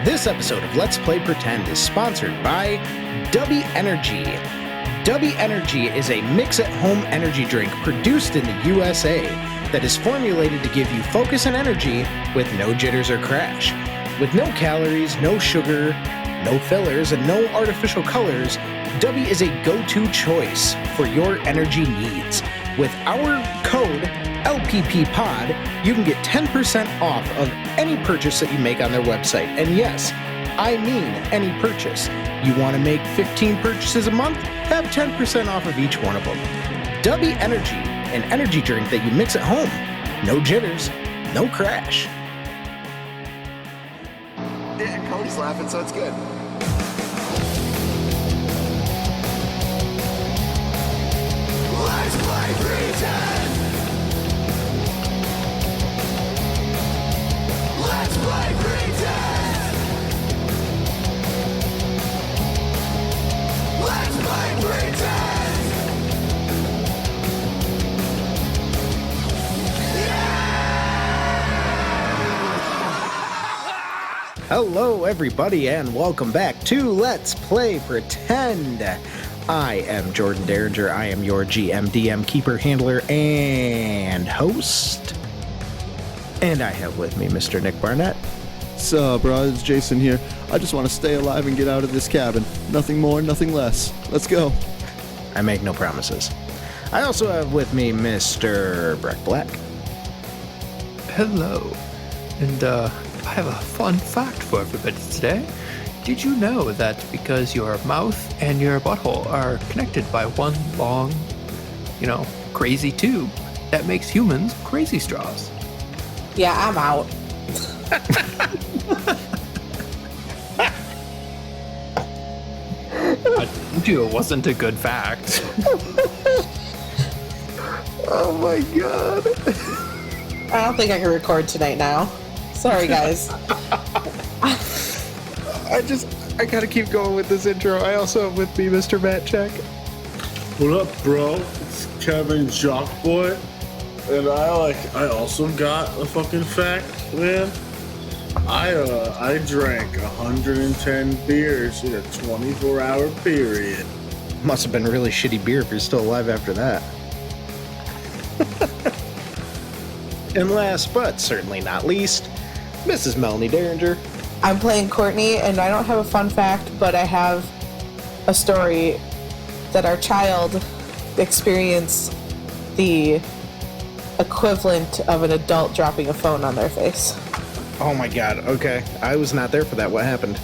This episode of Let's Play Pretend is sponsored by Dubby Energy. Dubby Energy is a mix-at-home energy drink produced in the USA that is formulated to give you focus and energy with no jitters or crash. With no calories, no sugar, no fillers, and no artificial colors, Dubby is a go-to choice for your energy needs. With our code LPPPOD, you can get 10% off of any purchase that you make on their website. And yes, I mean any purchase. You want to make 15 purchases a month? Have 10% off of each one of them. Dubby Energy, an energy drink that you mix at home. No jitters, no crash. Yeah, Cody's laughing, so it's good. Let's play pretend! Let's play pretend! Let's play pretend! Hello, everybody, and welcome back to Let's Play Pretend. I am Jordan Derringer. I am your GM, DM, keeper, handler, and host. And I have with me Mr. Nick Barnett. Sup, bro? It's Jason here. I just want to stay alive and get out of this cabin. Nothing more, nothing less. Let's go. I make no promises. I also have with me Mr. Breck Black. Hello, and I have a fun fact for everybody today. Did you know that because your mouth and your butthole are connected by one long, crazy tube, that makes humans crazy straws? Yeah, I'm out. I told you it wasn't a good fact. Oh my god. I don't think I can record tonight now. Sorry, guys. I gotta keep going with this intro. I also have with me Mr. Matt Check. What up, bro? It's Kevin Jockboy, and I also got a fucking fact, man. I drank 110 beers in a 24-hour period. Must have been really shitty beer if you're still alive after that. And last but certainly not least, Mrs. Melanie Derringer. I'm playing Courtney, and I don't have a fun fact, but I have a story that our child experienced the equivalent of an adult dropping a phone on their face. Oh my god, okay. I was not there for that. What happened?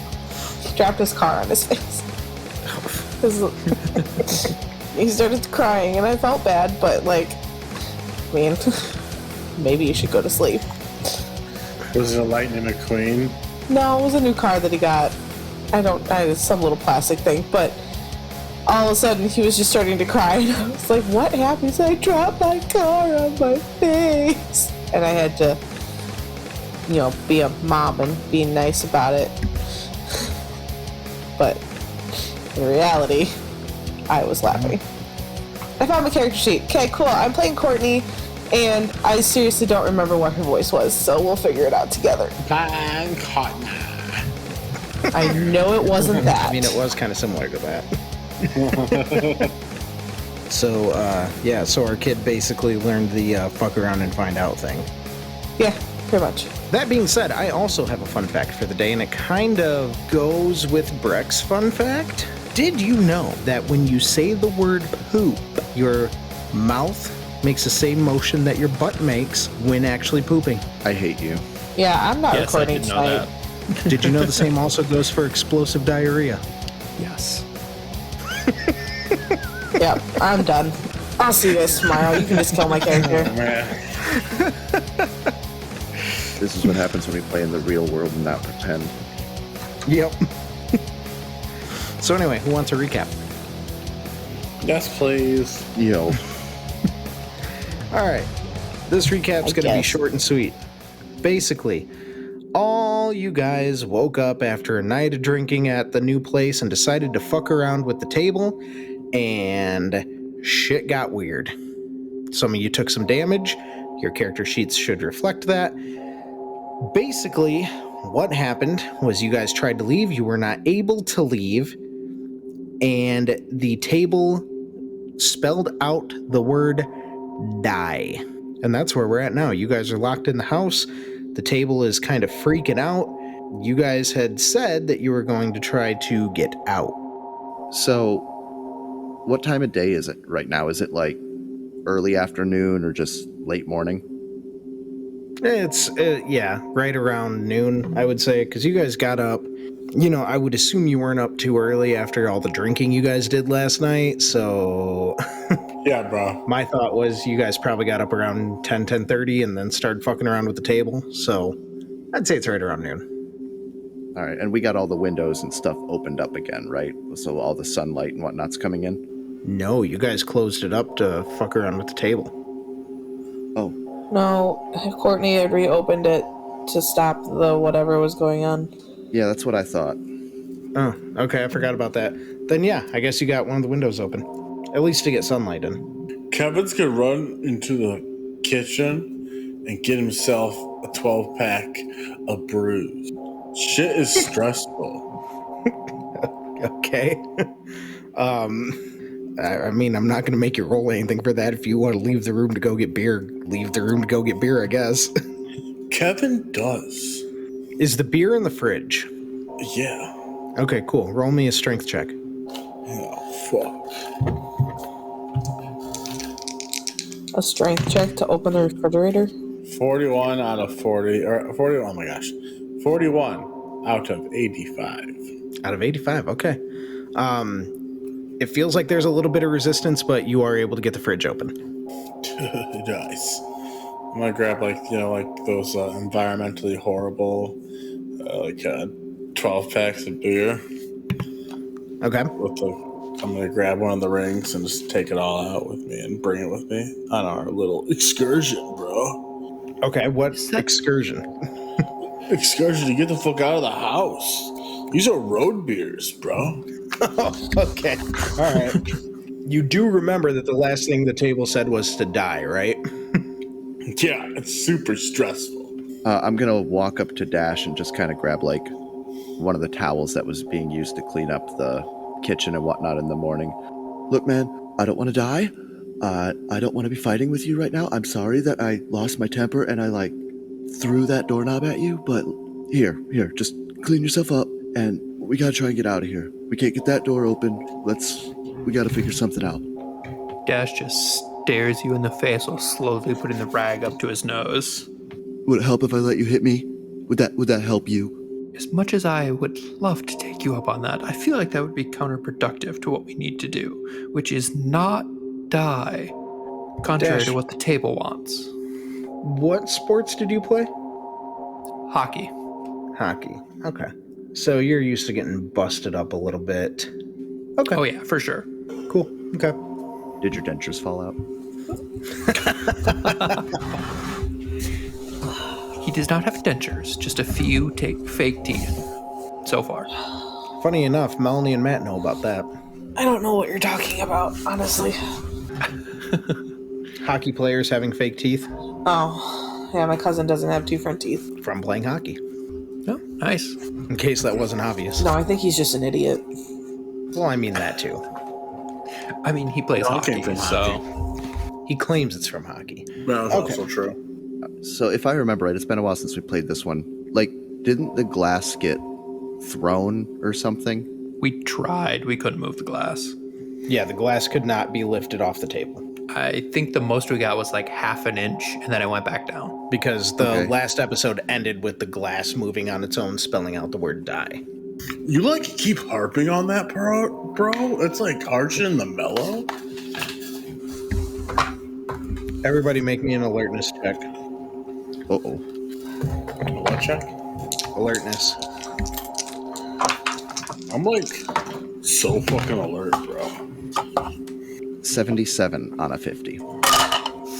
He dropped his car on his face. He started crying, and I felt bad, but maybe you should go to sleep. Was it a Lightning McQueen? No, it was a new car that he got. It's some little plastic thing, but all of a sudden he was just starting to cry, and I was like, what happened? He said, I dropped my car on my face. And I had to, be a mom and be nice about it. But in reality, I was laughing. I found my character sheet. Okay, cool. I'm playing Courtney, and I seriously don't remember what her voice was, so we'll figure it out together. I know it wasn't that. I mean, it was kind of similar to that. So our kid basically learned the fuck around and find out thing. Yeah, pretty much. That being said, I also have a fun fact for the day, and it kind of goes with Breck's fun fact. Did you know that when you say the word poop, your mouth makes the same motion that your butt makes when actually pooping? I hate you. Yeah, I'm not Yes, I recording did know tonight. that. Did you know the same also goes for explosive diarrhea? Yes. Yep, I'm done. I'll see you guys tomorrow. You can just kill my character. Man. This is what happens when we play in the real world and not pretend. Yep. So anyway, who wants a recap? Yes, please. Yo. All right. This recap's I going to be guess. short and sweet. Basically, all you guys woke up after a night of drinking at the new place and decided to fuck around with the table, and shit got weird. Some of you took some damage. Your character sheets should reflect that. Basically, what happened was you guys tried to leave. You were not able to leave. And the table spelled out the word die. And that's where we're at now. You guys are locked in the house. The table is kind of freaking out. You guys had said that you were going to try to get out. So, what time of day is it right now? Is it like early afternoon or just late morning? It's, right around noon, I would say, because you guys got up. You know, I would assume you weren't up too early after all the drinking you guys did last night, so... Yeah, bro. My thought was you guys probably got up around 10:30 and then started fucking around with the table, so I'd say it's right around noon. All right, and we got all the windows and stuff opened up again, right? So all the sunlight and whatnot's coming in? No, you guys closed it up to fuck around with the table. Oh. No, Courtney had reopened it to stop the whatever was going on. Yeah, that's what I thought. Oh, okay, I forgot about that. Then yeah, I guess you got one of the windows open. At least to get sunlight in. Kevin's gonna run into the kitchen and get himself a 12-pack of brews. Shit is stressful. Okay. I mean, I'm not going to make you roll anything for that. If you want to leave the room to go get beer, leave the room to go get beer, I guess. Kevin does. Is the beer in the fridge? Yeah. Okay, cool. Roll me a strength check. Oh, fuck. A strength check to open the refrigerator? 41 out of 40, or 40, oh my gosh. 41 out of 85. Out of 85, okay. It feels like there's a little bit of resistance, but you are able to get the fridge open. Nice. I'm gonna grab like those environmentally horrible 12 packs of beer. Okay. I'm gonna grab one of the rings and just take it all out with me and bring it with me on our little excursion, bro. Okay, what excursion? Excursion to get the fuck out of the house. These are road beers, bro. Oh, okay. All right. You do remember that the last thing the table said was to die, right? Yeah, it's super stressful. I'm going to walk up to Dash and just kind of grab like one of the towels that was being used to clean up the kitchen and whatnot in the morning. Look, man, I don't want to die. I don't want to be fighting with you right now. I'm sorry that I lost my temper and I threw that doorknob at you, but here, just clean yourself up and we got to try and get out of here. We can't get that door open. We got to figure something out. Dash just stares you in the face while slowly putting the rag up to his nose. Would it help if I let you hit me? Would that help you? As much as I would love to take you up on that, I feel like that would be counterproductive to what we need to do, which is not die, contrary Dash, to what the table wants. what sports did you play? Hockey. Hockey. Okay. So you're used to getting busted up a little bit. Okay. Oh yeah, for sure. Cool. Okay. Did your dentures fall out? He does not have dentures, just a few fake teeth so far. Funny enough, Melanie and Matt know about that. I don't know what you're talking about, honestly. Hockey players having fake teeth Oh, yeah, my cousin doesn't have two front teeth. from playing hockey. Oh, nice. In case that wasn't obvious. No, I think he's just an idiot. Well, I mean that too. I mean, he plays Y'all hockey, came from so... He claims it's from hockey. That's Okay. also true. So if I remember right, it's been a while since we played this one. Didn't the glass get thrown or something? We tried. We couldn't move the glass. Yeah, the glass could not be lifted off the table I think the most we got was like half an inch, and then it went back down. because the Okay. last episode ended with the glass moving on its own, spelling out the word die. You keep harping on that, bro? It's harshing in the mellow. Everybody make me an alertness check. Uh-oh. What check? Alertness. I'm so fucking alert, bro. 77 on a 50.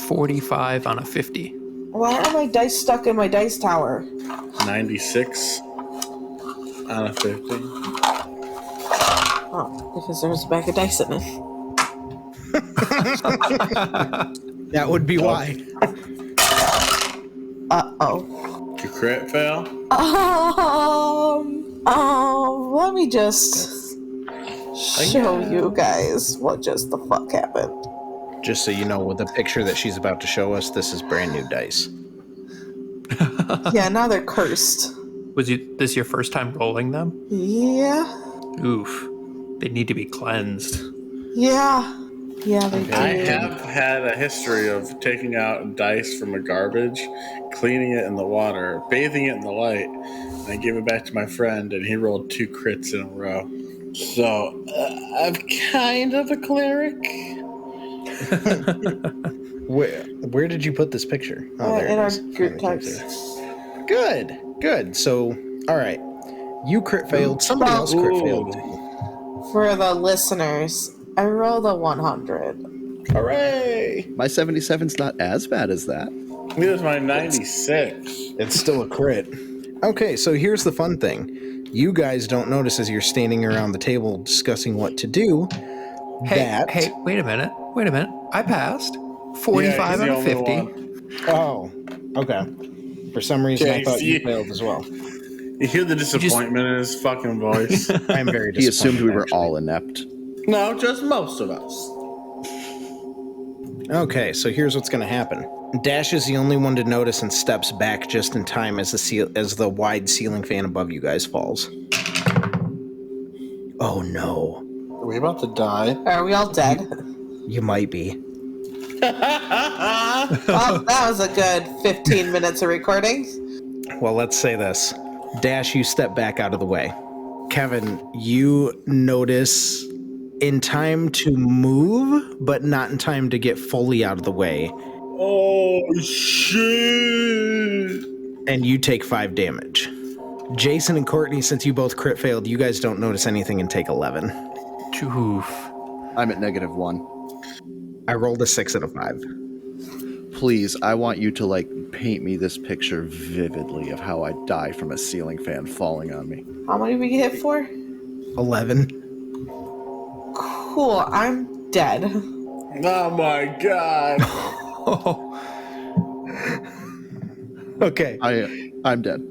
45 on a 50. Why are my dice stuck in my dice tower? 96 on a 50. Oh, because there's a bag of dice in it. That would be why. Uh-oh. You're crit fail? Let me just show you guys what just the fuck happened. Just so you know, with the picture that she's about to show us, this is brand new dice. Yeah, now they're cursed. Was this your first time rolling them? Yeah. Oof. They need to be cleansed. Yeah. Yeah, they do. I have had a history of taking out dice from a garbage, cleaning it in the water, bathing it in the light, and I gave it back to my friend, and he rolled 2 crits in a row. So, I'm kind of a cleric. Where did you put this picture? Oh, there in it our is. group text. Good. So, all right. You crit failed. Somebody else crit failed. For the listeners, I rolled a 100. Hooray! My 77's not as bad as that. Here's my 96. It's still a crit. Okay, so here's the fun thing. You guys don't notice as you're standing around the table discussing what to do. Hey, wait a minute. I passed. 45 out of 50. Oh, okay. For some reason, I thought you failed as well. You hear the disappointment in his fucking voice? I'm very disappointed. He assumed we were actually. all inept. No, just most of us. Okay, so here's what's going to happen. Dash is the only one to notice and steps back just in time as the wide ceiling fan above you guys falls. Oh no. Are we about to die? Are we all dead? You might be. Well, that was a good 15 minutes of recording. Well, let's say this. Dash, you step back out of the way. Kevin, you notice in time to move, but not in time to get fully out of the way. Oh, shit. And you take 5 damage. Jason and Courtney, since you both crit failed, you guys don't notice anything and take 11. Oof. I'm at -1. I rolled a 6 and a 5. Please, I want you to, paint me this picture vividly of how I die from a ceiling fan falling on me. How many did we get hit for? 11. Cool, I'm dead. Oh my god. Okay. I'm dead.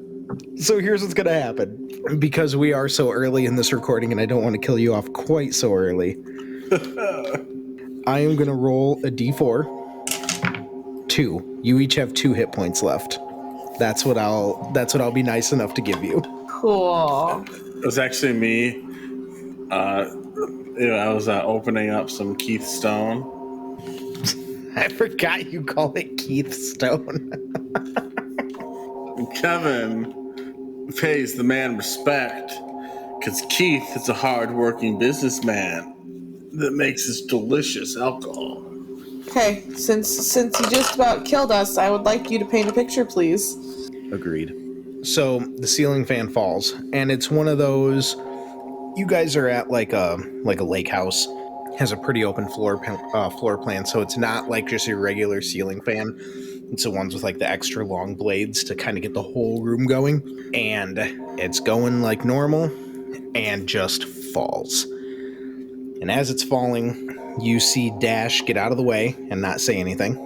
So here's what's going to happen. Because we are so early in this recording and I don't want to kill you off quite so early, I am going to roll a d4. 2. You each have 2 hit points left. That's what I'll be nice enough to give you. Cool. It was actually me. I was opening up some Keith Stone. I forgot you call it Keith Stone. Kevin pays the man respect because Keith is a hard-working businessman that makes this delicious alcohol. Okay, since you just about killed us, I would like you to paint a picture, please. Agreed. So the ceiling fan falls, and it's one of those. You guys are at like a lake house. Has a pretty open floor plan, so it's not like just your regular ceiling fan. It's the ones with the extra long blades to kind of get the whole room going, and it's going like normal, and just falls. And as it's falling, you see Dash get out of the way and not say anything.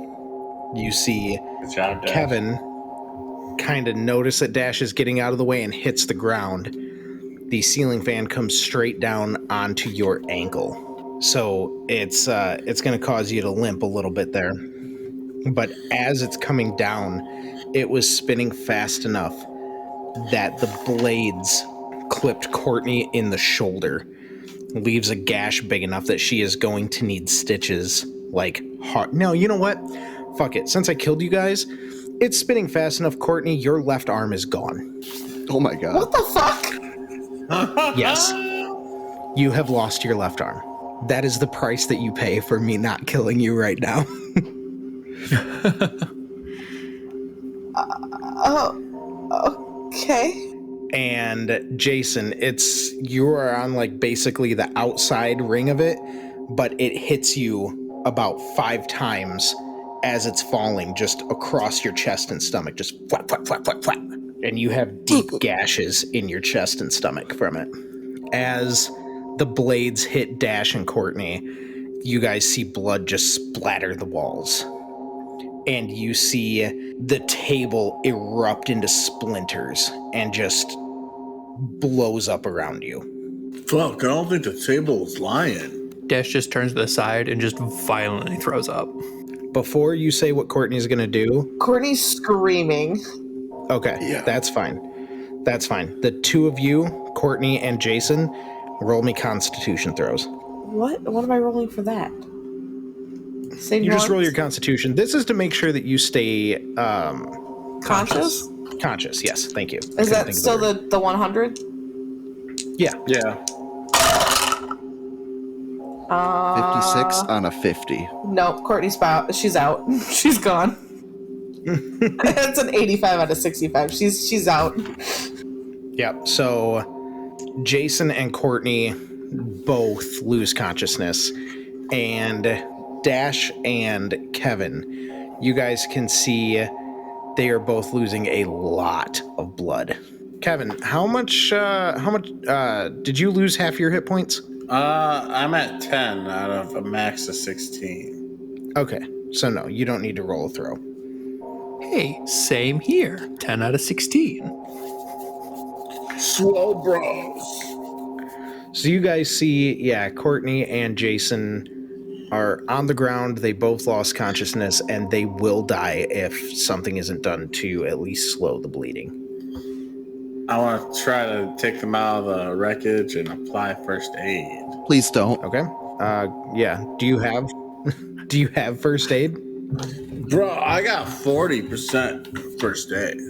You see Good job, Dash. Kevin kind of notice that Dash is getting out of the way and hits the ground. The ceiling fan comes straight down onto your ankle. So it's going to cause you to limp a little bit there. But as it's coming down, it was spinning fast enough that the blades clipped Courtney in the shoulder. Leaves a gash big enough that she is going to need stitches hard. No, you know what? Fuck it. Since I killed you guys, it's spinning fast enough, Courtney, your left arm is gone. Oh my god. What the fuck? Yes. You have lost your left arm. That is the price that you pay for me not killing you right now. Okay. And Jason, you are on basically the outside ring of it, but it hits you about 5 times as it's falling just across your chest and stomach, just flap, flap, flap, flap, flap. And you have deep gashes in your chest and stomach from it. As the blades hit Dash and Courtney, you guys see blood just splatter the walls. And you see the table erupt into splinters and just blows up around you. Fuck, I don't think the table is lying. Dash just turns to the side and just violently throws up. Before you say what Courtney's going to do, Courtney's screaming. okay, Yeah. that's fine. That's fine. The two of you, Courtney and Jason, roll me Constitution throws. What? What am I rolling for that? Same You just ones? roll your Constitution. This is to make sure that you stay Conscious? conscious. Yes, thank you. Is that still the 100? Yeah. Yeah. 56 on a 50. Nope, Courtney's out. She's out. She's gone. That's an 85 out of 65. She's out. Yeah. So Jason and Courtney both lose consciousness, and Dash and Kevin, you guys can see they are both losing a lot of blood. Kevin, how much did you lose half your hit points? I'm at 10 out of a max of 16. Okay, so no, you don't need to roll a throw. Hey, same here. 10 out of 16. Swole bros. So you guys see, yeah, Courtney and Jason are on the ground. They both lost consciousness, and they will die if something isn't done to at least slow the bleeding. I want to try to take them out of the wreckage and apply first aid. Please don't. Okay. Yeah. Do you have first aid? Bro, I got 40% first aid.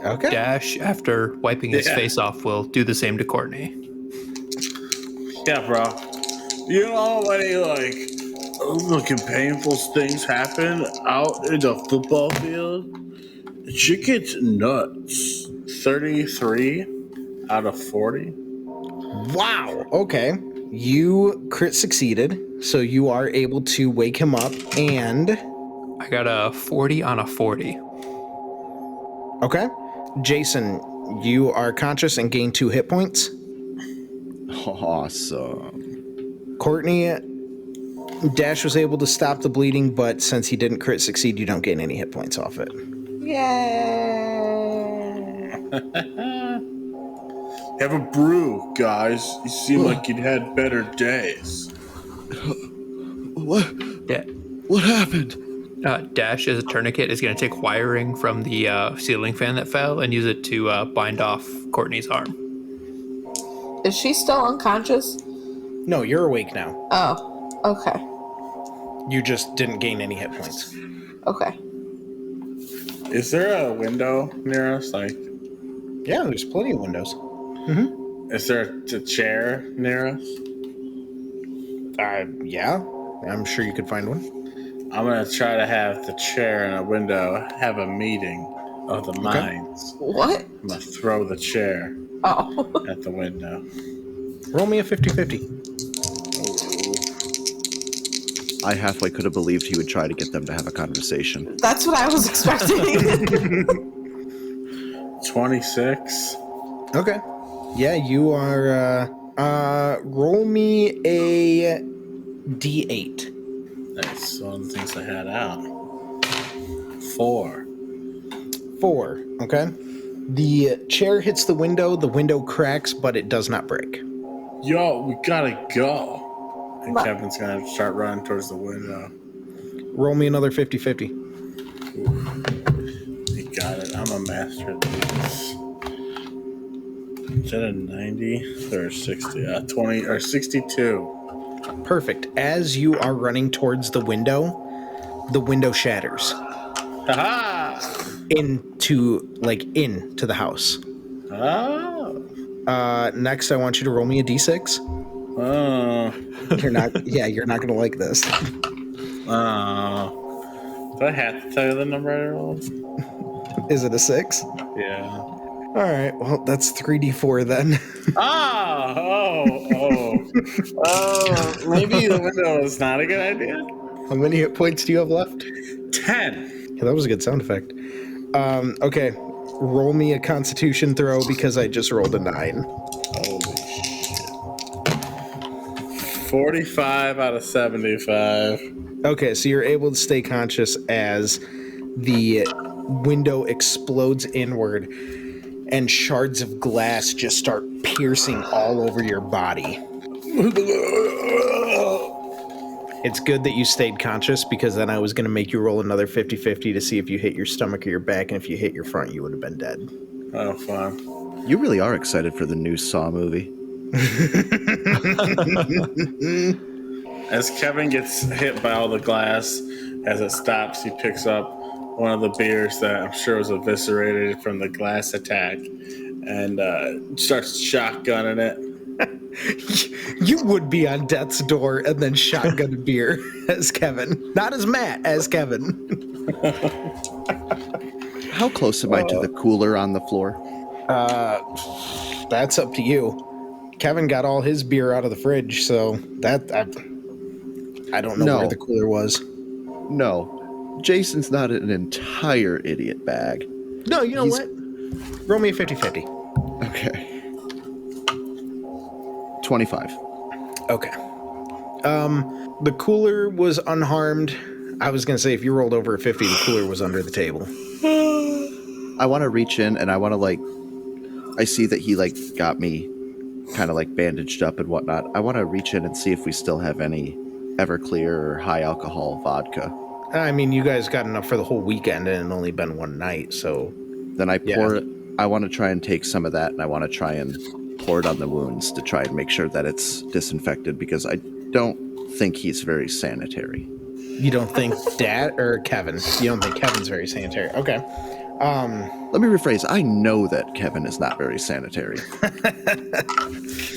Okay. Dash, after wiping his face off, will do the same to Courtney. Yeah, bro. You know how many, like, looking painful things happen out in the football field? Shit gets nuts. 33 out of 40. Wow. Okay. You crit succeeded, so you are able to wake him up, and I got a 40 on a 40. okay. Jason, you are conscious and gain 2 hit points. Awesome. Courtney, Dash was able to stop the bleeding, but since he didn't crit succeed, you don't gain any hit points off it. Yay! Have a brew, guys. You seem like you'd had better days. What? Yeah. What happened? Dash, as a tourniquet, is going to take wiring from the ceiling fan that fell and use it to bind off Courtney's arm. Is she still unconscious? No, you're awake now. Oh, okay. You just didn't gain any hit points. Okay. Is there a window near us? Like, Yeah, there's plenty of windows. is there a chair near us? Yeah, I'm sure you could find one. I'm gonna try to have the chair and a window have a meeting of the minds. What? I'm gonna throw the chair Oh. at the window. Roll me a 50-50. I halfway could have believed he would try to get them to have a conversation. That's what I was expecting. 26. Okay. Yeah, you are, roll me a D8. That's one of the things I had out. 4. 4, okay? The chair hits the window cracks, but it does not break. Yo, we gotta go. And What? Kevin's gonna start running towards the window. Roll me another 50-50. You got it. I'm a master at these. Is that a 90 or 60? 20 or 62. Perfect. As you are running towards the window shatters Haha! into the house. Oh. Next, I want you to roll me a D6. Oh. You're not gonna like this. Oh. Do I have to tell you the number I rolled? Is it a 6? Yeah. All right. Well, that's 3d4 then. Oh. Maybe the window is not a good idea. How many hit points do you have left? 10. Yeah, that was a good sound effect. Okay. Roll me a Constitution throw because I just rolled a 9. Holy shit. 45 out of 75. Okay, so you're able to stay conscious as the window explodes inward, and shards of glass just start piercing all over your body. It's good that you stayed conscious, because then I was going to make you roll another 50-50 to see if you hit your stomach or your back, and if you hit your front, you would have been dead. Oh, fine. You really are excited for the new Saw movie. As Kevin gets hit by all the glass, as it stops, he picks up one of the beers that I'm sure was eviscerated from the glass attack and starts shotgunning it. You would be on death's door and then shotgun a beer as Kevin. Not as Matt, as Kevin. How close am I to the cooler on the floor? That's up to you. Kevin got all his beer out of the fridge, so that I don't know where the cooler was. No. Jason's not an entire idiot bag. No, you know what? Roll me a 50-50. Okay. 25. Okay. The cooler was unharmed. I was going to say if you rolled over a 50, the cooler was under the table. I want to reach in and I want to I see that he got me kind of bandaged up and whatnot. I want to reach in and see if we still have any Everclear or high alcohol vodka. I mean, you guys got enough for the whole weekend and it only been one night, so... Then I pour it. I want to try and take some of that and I want to try and pour it on the wounds to try and make sure that it's disinfected, because I don't think he's very sanitary. You don't think Dad or Kevin? You don't think Kevin's very sanitary? Okay. Let me rephrase. I know that Kevin is not very sanitary. What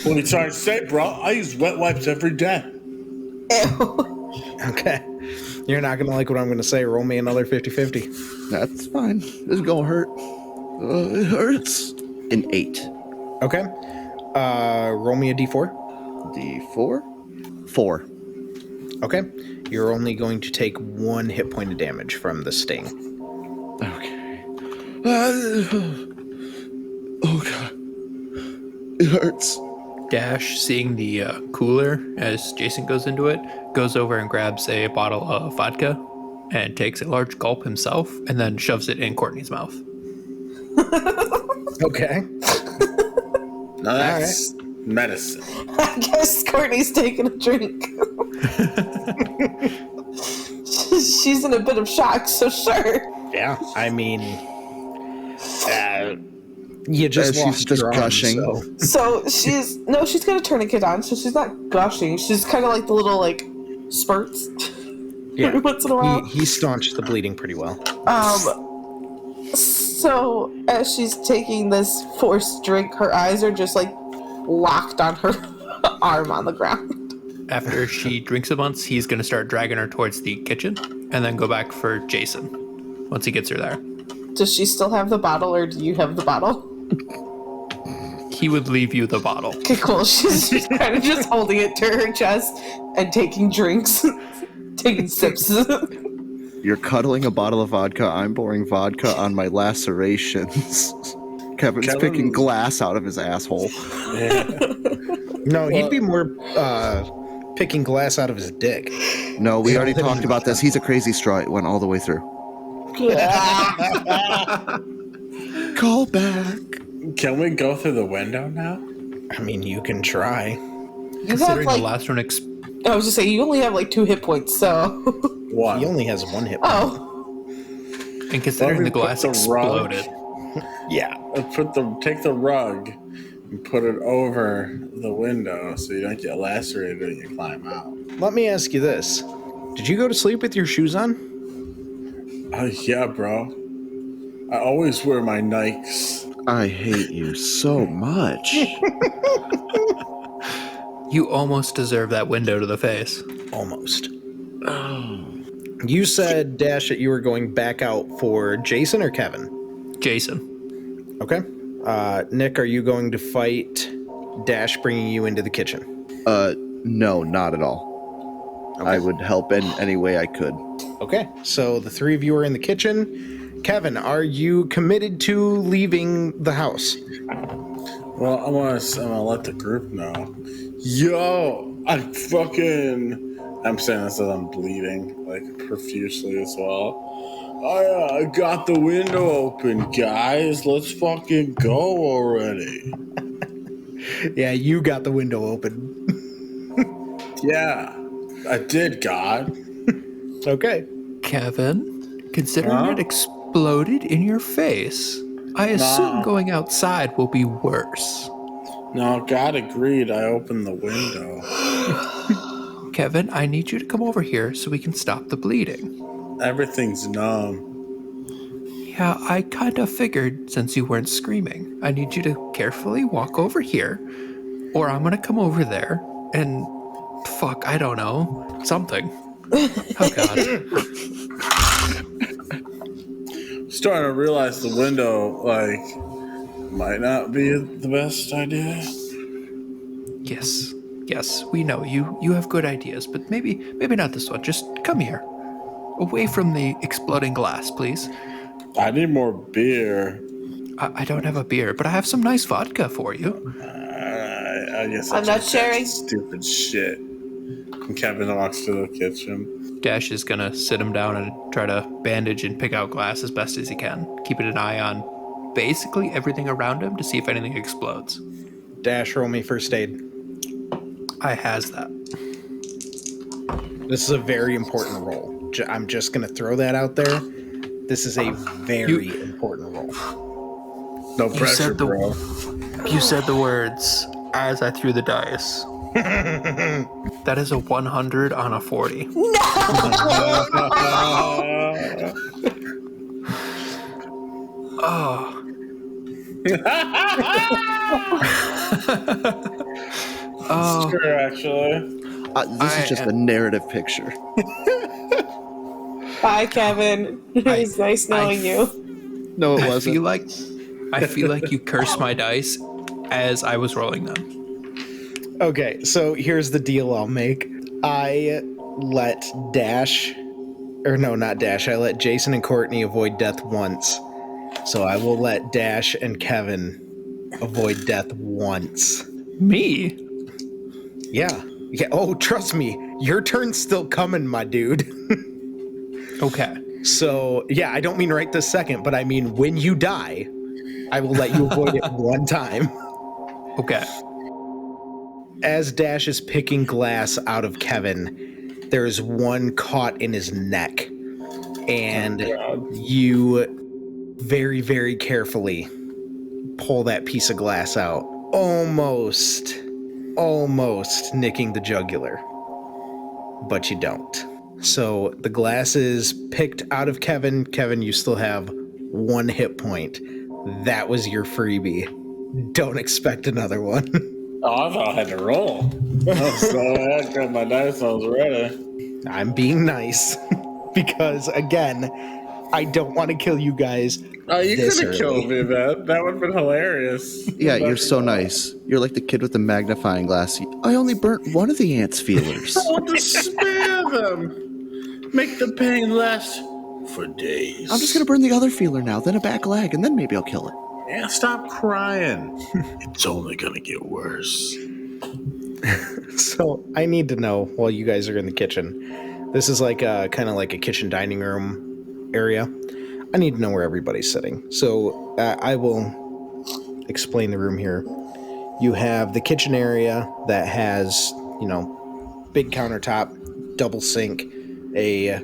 are you trying to say, bro? I use wet wipes every day. Ew. Okay. You're not going to like what I'm going to say. Roll me another 50-50. That's fine. It's going to hurt. It hurts. An 8. Okay. Roll me a D4. D4? 4. Okay. You're only going to take 1 hit point of damage from the sting. Okay. Oh, God. It hurts. Dash, seeing the cooler as Jason goes into it, goes over and grabs a bottle of vodka and takes a large gulp himself and then shoves it in Courtney's mouth. Okay. Now that's medicine. I guess Courtney's taking a drink. She's in a bit of shock, so sure. Yeah, I mean... you just she's lost just your arm, gushing. So she's got a tourniquet on, so she's not gushing. She's kind of like the little spurts. Yeah. Every once in a while. He staunched the bleeding pretty well. So as she's taking this forced drink, her eyes are just locked on her arm on the ground. After she drinks a bunch, he's going to start dragging her towards the kitchen and then go back for Jason once he gets her there. Does she still have the bottle, or do you have the bottle? He would leave you the bottle. Okay, cool. She's kind of just holding it to her chest and taking drinks, taking sips. You're cuddling a bottle of vodka. I'm pouring vodka on my lacerations. Kevin's picking glass out of his asshole. Yeah. No, he'd be more picking glass out of his dick. No, we already talked about this. He's a crazy straw. It went all the way through. Call back. Can we go through the window now? I mean, you can try. You have Considering the last one I was just saying, you only have 2 hit points, so... One. He only has 1 hit point. Oh. and considering the glass exploded. Yeah. Take the rug and put it over the window so you don't get lacerated when you climb out. Let me ask you this. Did you go to sleep with your shoes on? Oh, yeah, bro. I always wear my Nikes. I hate you so much. You almost deserve that window to the face. Almost. You said, Dash, that you were going back out for Jason or Kevin? Jason. Okay. Nick, are you going to fight Dash bringing you into the kitchen? No, not at all. Okay. I would help in any way I could. Okay, so the 3 of you are in the kitchen. Kevin, are you committed to leaving the house? Well, I'm gonna let the group know. Yo, I'm saying this as I'm bleeding, profusely as well. I got the window open, guys. Let's fucking go already. Yeah, you got the window open. Yeah, I did, God. Okay. Kevin, considering Huh? it exploded in your face, I assume Nah. going outside will be worse. No, God agreed. I opened the window. Kevin, I need you to come over here so we can stop the bleeding. Everything's numb. Yeah, I kind of figured since you weren't screaming. I need you to carefully walk over here, or I'm gonna come over there and fuck, I don't know, something. Oh god. Starting to realize the window, like, might not be the best idea. Yes, we know you have good ideas, but maybe not this one. Just come here. Away from the exploding glass, please. I need more beer. I don't have a beer, but I have some nice vodka for you. I guess I'm not just sharing. Stupid shit. And Kevin walks to the kitchen. Dash is gonna sit him down and try to bandage and pick out glass as best as he can, keeping an eye on basically everything around him to see if anything explodes. Dash, roll me first aid. I has that. This is a very important roll. I'm just going to throw that out there. This is a very important roll. No pressure, said the- bro. You said the words as I threw the dice. That is a 100 on a 40. Oh. Oh. Sure, actually. This is just a narrative picture. Bye, Kevin. It was nice knowing you. No, it I wasn't. feel like you cursed my dice as I was rolling them. Okay, so here's the deal I'll make. I let Jason and Courtney avoid death once. So I will let Dash and Kevin avoid death once. Me? Yeah. Oh, trust me, your turn's still coming, my dude. Okay. So, yeah, I don't mean right this second, but I mean when you die, I will let you avoid it one time. Okay. As Dash is picking glass out of Kevin, there is one caught in his neck. And you very, very carefully pull that piece of glass out. Almost nicking the jugular. But you don't. So the glass is picked out of Kevin. Kevin, you still have 1 hit point. That was your freebie. Don't expect another one. Oh, I thought I had to roll. So I had grabbed my dice. I was ready. I'm being nice. Because, again, I don't want to kill you guys. Oh, you this could have early. killed me, man. That would have been hilarious. Yeah, you're so nice. You're like the kid with the magnifying glass. I only burnt one of the ant's feelers. I want to spare them. Make the pain last for days. I'm just gonna burn the other feeler now, then a back leg, and then maybe I'll kill it. Yeah, stop crying. It's only gonna get worse. So I need to know while you guys are in the kitchen. This is like kind of like a kitchen dining room area. I need to know where everybody's sitting. So I will explain the room here. You have the kitchen area that has, big countertop, double sink, a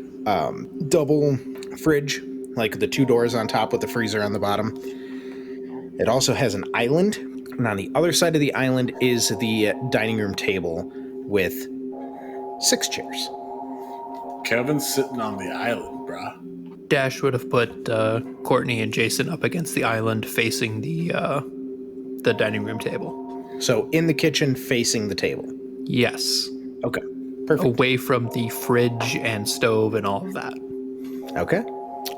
double fridge, like the 2 doors on top with the freezer on the bottom. It also has an island, and on the other side of the island is the dining room table with 6 chairs. Kevin's sitting on the island, bruh. Dash would have put Courtney and Jason up against the island facing the dining room table. So in the kitchen facing the table. Yes. Okay, perfect. Away from the fridge and stove and all of that. Okay.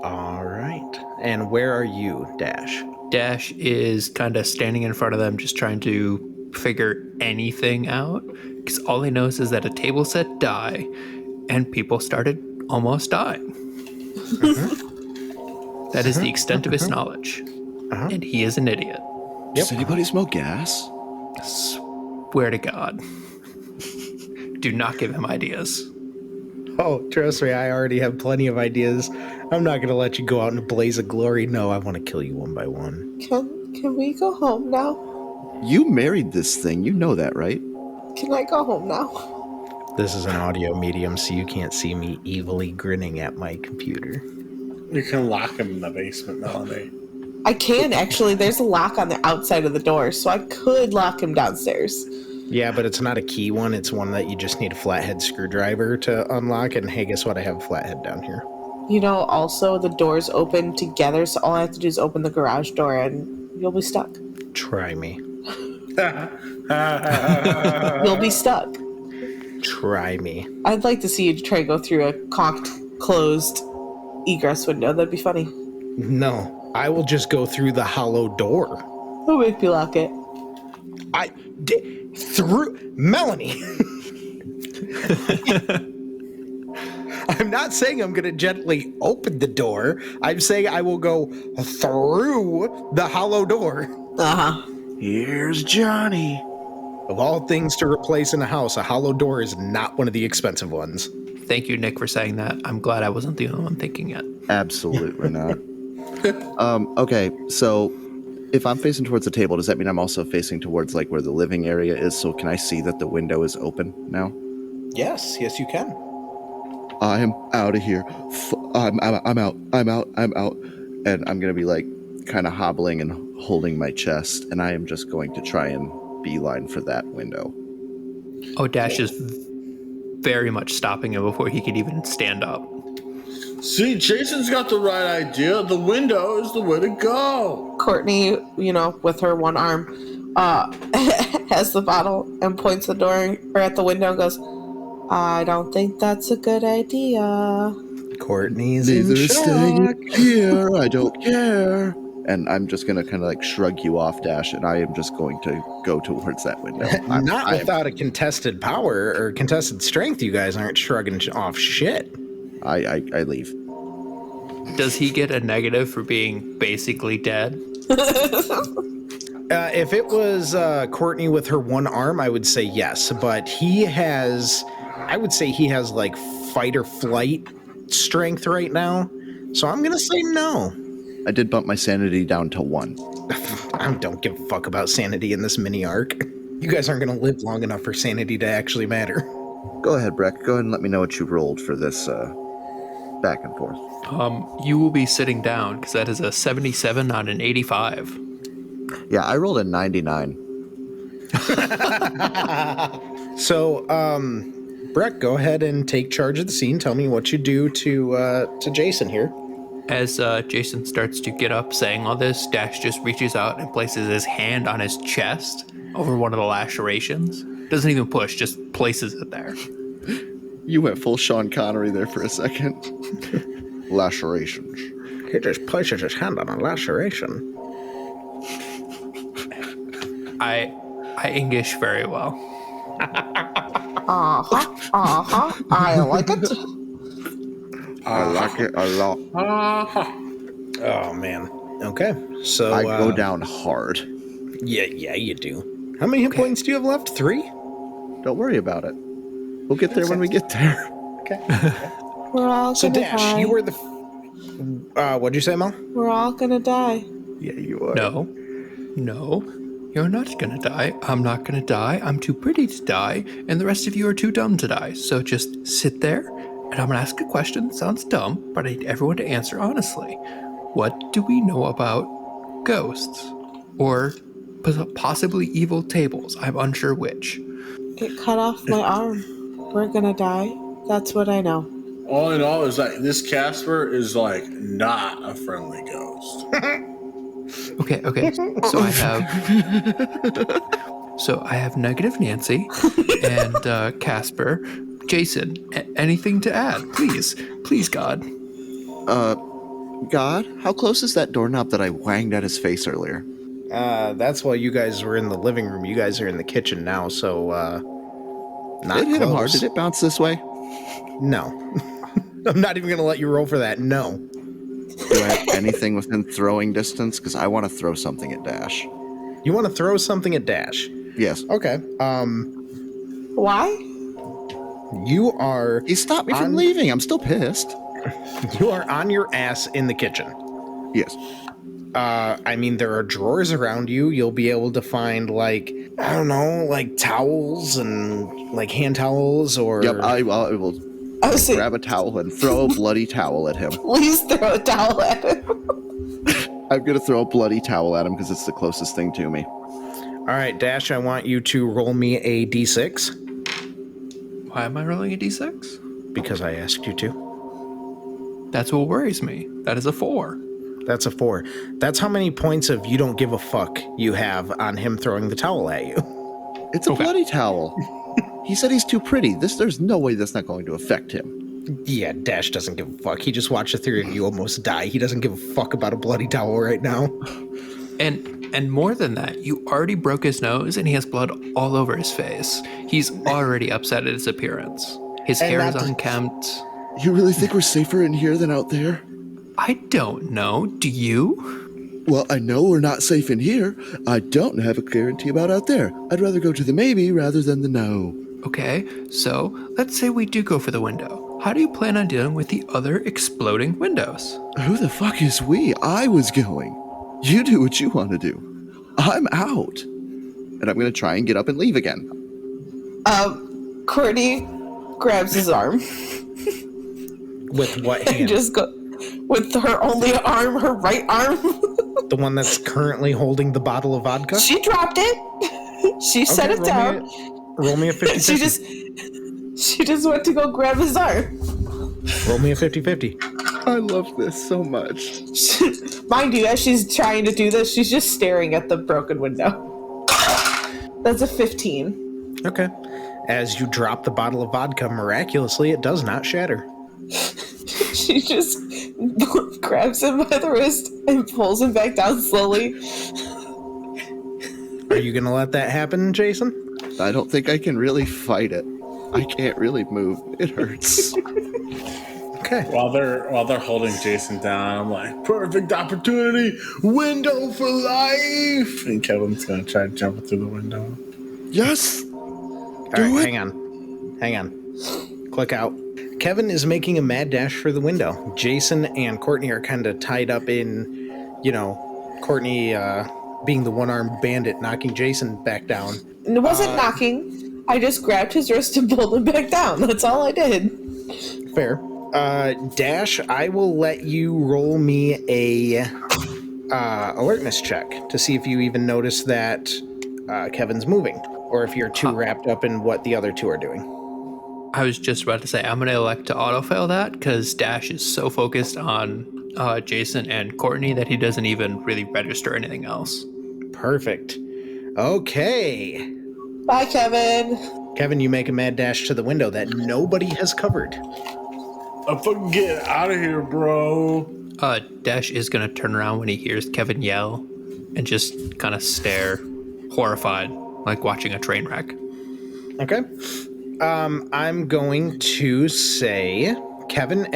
All right. And where are you, Dash? Dash is kind of standing in front of them, just trying to figure anything out. Because all he knows is that a table set die, and people started almost dying. That is the extent of his knowledge. And he is an idiot. Does anybody smoke gas? Swear to God. Do not give him ideas. Oh, trust me, I already have plenty of ideas. I'm not going to let you go out in a blaze of glory. No, I want to kill you one by one. Can we go home now? You married this thing. You know that, right? Can I go home now? This is an audio medium, so you can't see me evilly grinning at my computer. You can lock him in the basement, Melanie. I can, actually. There's a lock on the outside of the door, so I could lock him downstairs. Yeah, but it's not a key one. It's one that you just need a flathead screwdriver to unlock. And hey, guess what? I have a flathead down here. You know, also, the doors open together, so all I have to do is open the garage door and you'll be stuck. Try me. You'll be stuck. Try me. I'd like to see you try to go through a cocked, closed egress window. That'd be funny. No, I will just go through the hollow door. Who make me lock it? Through Melanie. I'm not saying I'm going to gently open the door. I'm saying I will go through the hollow door. Uh-huh. Here's Johnny. Of all things to replace in a house, a hollow door is not one of the expensive ones. Thank you, Nick, for saying that. I'm glad I wasn't the only one thinking it. Absolutely not. Okay, so if I'm facing towards the table, does that mean I'm also facing towards like where the living area is? So can I see that the window is open now? Yes, you can. I am out of here. I'm out. And I'm gonna be like kind of hobbling and holding my chest, and I am just going to try and beeline for that window. Oh, Dash is very much stopping him before he could even stand up. See, Jason's got the right idea. The window is the way to go. Courtney, with her one arm, has the bottle and points the door or at the window and goes, I don't think that's a good idea. Courtney's Neither in is shock. staying here. I don't care. And I'm just going to kind of like shrug you off, Dash, and I am just going to go towards that window. Not without a contested power or contested strength. You guys aren't shrugging off shit. I leave. Does he get a negative for being basically dead? If it was Courtney with her one arm, I would say yes. But I would say he has like fight or flight strength right now. So I'm going to say no. I did bump my sanity down to 1. I don't give a fuck about sanity in this mini arc. You guys aren't going to live long enough for sanity to actually matter. Go ahead, Breck. Go ahead and let me know what you rolled for this back and forth. You will be sitting down because that is a 77 on an 85. Yeah, I rolled a 99. So, Breck, go ahead and take charge of the scene. Tell me what you do to Jason here. As Jason starts to get up saying all this, Dash just reaches out and places his hand on his chest over one of the lacerations. Doesn't even push, just places it there. You went full Sean Connery there for a second. Lacerations. He just places his hand on a laceration. I English very well. I like it. I like it a lot. Oh, man. Okay, so... I go down hard. Yeah, you do. How many hit points do you have left? 3? Don't worry about it. We'll get there when we get there. Okay. We're all So, gonna Dash, die. you were the... what'd you say, Mel? We're all gonna die. Yeah, you are. No, you're not gonna die. I'm not gonna die. I'm too pretty to die, and the rest of you are too dumb to die. So just sit there, and I'm gonna ask a question. Sounds dumb, but I need everyone to answer honestly. What do we know about ghosts? Or possibly evil tables? I'm unsure which. It cut off my arm. We're gonna die. That's what I know. All in all, is that this Casper is like not a friendly ghost. Okay. So I have negative Nancy and Casper. Jason, anything to add? Please, God. God, how close is that doorknob that I whanged at his face earlier? That's while you guys were in the living room. You guys are in the kitchen now, so, not It hit him hard. close. Did it bounce this way? No. I'm not even going to let you roll for that. No. Do I have anything within throwing distance? Because I want to throw something at Dash. You want to throw something at Dash? Yes. Okay. Why? You are He stopped me from leaving. I'm still pissed. you are on your ass in the kitchen. Yes. I mean, there are drawers around you. You'll be able to find, like, I don't know, like towels and like hand towels or. Yep, I will I was saying, grab a towel and throw a bloody towel at him. please throw a towel at him. I'm going to throw a bloody towel at him because it's the closest thing to me. All right, Dash, I want you to roll me a d6 Why am I rolling a d6? because I asked you to. That's what worries me. That is a 4. That's a 4. That's how many points of you don't give a fuck you have on him throwing the towel at you. It's a bloody towel. He said he's too pretty. There's no way that's not going to affect him. Yeah, Dash doesn't give a fuck. He just watched the three of you almost die. He doesn't give a fuck about a bloody towel right now. And more than that, you already broke his nose and he has blood all over his face. He's already upset at his appearance. His And hair is not to- unkempt. You really think we're safer in here than out there? I don't know. Do you? Well, I know we're not safe in here. I don't have a guarantee about out there. I'd rather go to the maybe rather than the no. Okay, so let's say we do go for the window. How do you plan on dealing with the other exploding windows? Who the fuck is we? I was going. You do what you want to do. I'm out. And I'm going to try and get up and leave again. Courtney grabs his arm With what and hand? just go with her only arm, her right arm. The one that's currently holding the bottle of vodka? She dropped it. She set it down. Roll me a 50-50. She just went to go grab his arm. Roll me a 50-50. I love this so much. Mind you, as she's trying to do this, she's just staring at the broken window. That's a 15. Okay. As you drop the bottle of vodka, miraculously, it does not shatter. She just grabs him by the wrist and pulls him back down slowly. Are you going to let that happen, Jason? I don't think I can really fight it. I can't really move. It hurts. Okay. While they're holding Jason down, I'm like, perfect opportunity, window for life. And Kevin's gonna try jumping through the window. Yes. All right, hang on. Click out. Kevin is making a mad dash for the window. Jason and Courtney are kind of tied up in, Courtney being the one-armed bandit knocking Jason back down. And it wasn't knocking. I just grabbed his wrist and pulled him back down. That's all I did. Fair. Dash, I will let you roll me a alertness check to see if you even notice that Kevin's moving, or if you're too wrapped up in what the other two are doing. I was just about to say, I'm going to elect to autofail that because Dash is so focused on Jason and Courtney that he doesn't even really register anything else. Perfect. Okay. Bye, Kevin. Kevin, you make a mad dash to the window that nobody has covered. I'm fucking getting out of here, bro. Dash is going to turn around when he hears Kevin yell and just kind of stare, horrified, like watching a train wreck. Okay. I'm going to say, Kevin,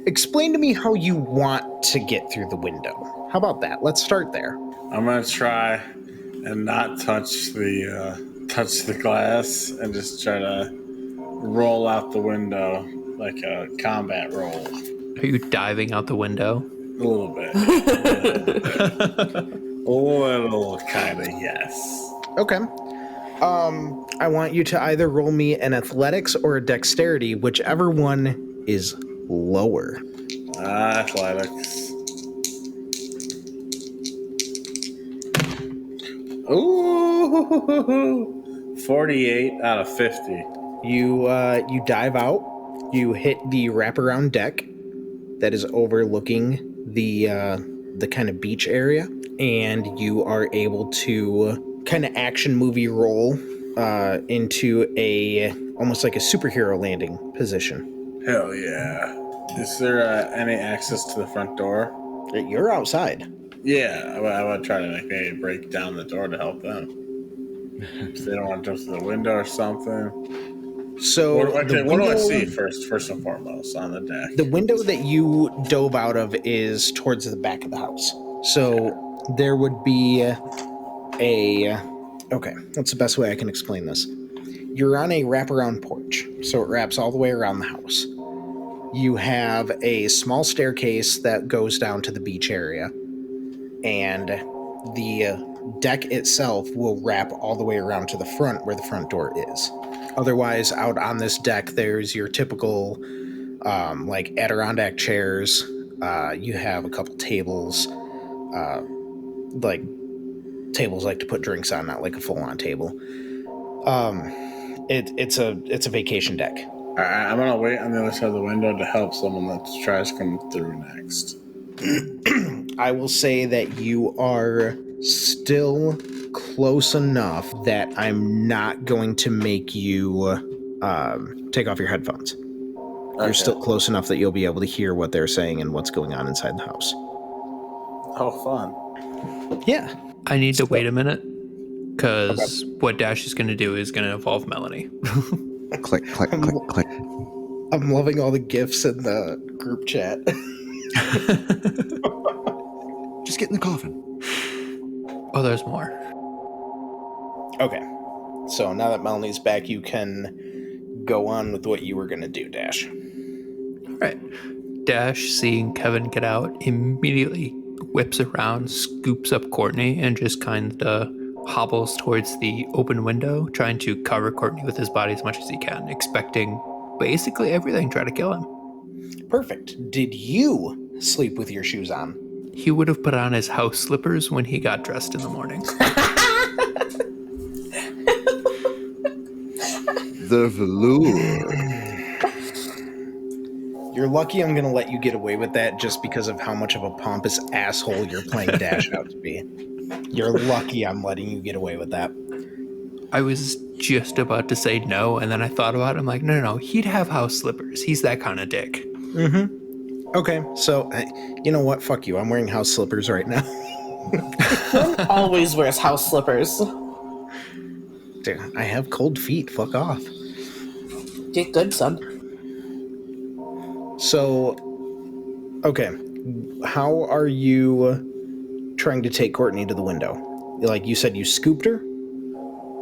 explain to me how you want to get through the window. How about that? Let's start there. I'm gonna try and not touch the glass and just try to roll out the window like a combat roll. Are you diving out the window? A little bit. A little kind of, yes. Okay. I want you to either roll me an athletics or a dexterity, whichever one is lower. Athletics. Ooh, 48 out of 50. You dive out. You hit the wraparound deck that is overlooking the kind of beach area, and you are able to kind of action movie roll into a almost like a superhero landing position. Hell yeah. Is there any access to the front door? You're outside. Yeah, I would try to maybe break down the door to help them. If they don't want to jump through the window or something. So What do I see first and foremost on the deck? The window that you dove out of is towards the back of the house. So there would be okay, what's the best way I can explain this? You're on a wraparound porch. So it wraps all the way around the house. You have a small staircase that goes down to the beach area, and the deck itself will wrap all the way around to the front where the front door is. Otherwise, out on this deck, there's your typical like Adirondack chairs. You have a couple tables, like tables like to put drinks on, not like a full-on table. It's a vacation deck. I'm gonna wait on the other side of the window to help someone that tries to come through next. I will say that you are still close enough that I'm not going to make you take off your headphones. Okay. You're still close enough that you'll be able to hear what they're saying and what's going on inside the house. Oh, fun. Yeah. I need to wait a minute, because what Dash is going to do is going to involve Melanie. Click, click, click, click. I'm loving all the gifs in the group chat. Just get in the coffin. Oh, there's more. Okay. So now that Melanie's back, you can go on with what you were going to do, Dash. All right. Dash, seeing Kevin get out, immediately whips around, scoops up Courtney, and just kind of hobbles towards the open window, trying to cover Courtney with his body as much as he can, expecting basically everything to try to kill him. Perfect. Did you sleep with your shoes on? He would have put on his house slippers when he got dressed in the morning. The velour. You're lucky I'm going to let you get away with that just because of how much of a pompous asshole you're playing Dash out to be. You're lucky I'm letting you get away with that. I was just about to say no, and then I thought about it. I'm like, no, he'd have house slippers. He's that kind of dick. Mm-hmm. Okay, so, you know what? Fuck you. I'm wearing house slippers right now. Always wears house slippers. Dude, I have cold feet. Fuck off. Get good, son. So, okay. How are you trying to take Courtney to the window? Like you said, you scooped her?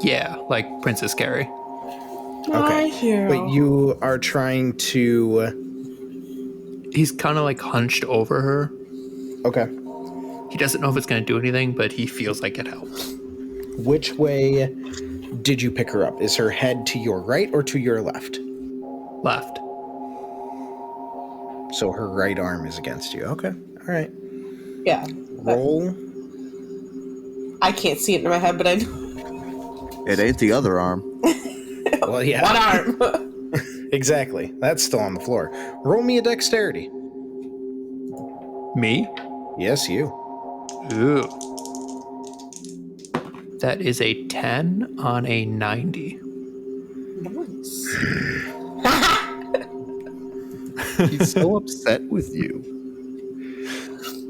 Yeah, like Princess Carrie. My hero. But you are trying to... He's kind of like hunched over her. Okay. He doesn't know if it's going to do anything, but he feels like it helps. Which way did you pick her up? Is her head to your right or to your left? Left. So her right arm is against you. Okay. All right. Yeah. Roll. I can't see it in my head, but I know. It ain't the other arm. Well, yeah. One arm. Exactly. That's still on the floor. Roll me a dexterity. Me? Yes, you. Ooh. That is a 10 on a 90. Nice. He's so upset with you.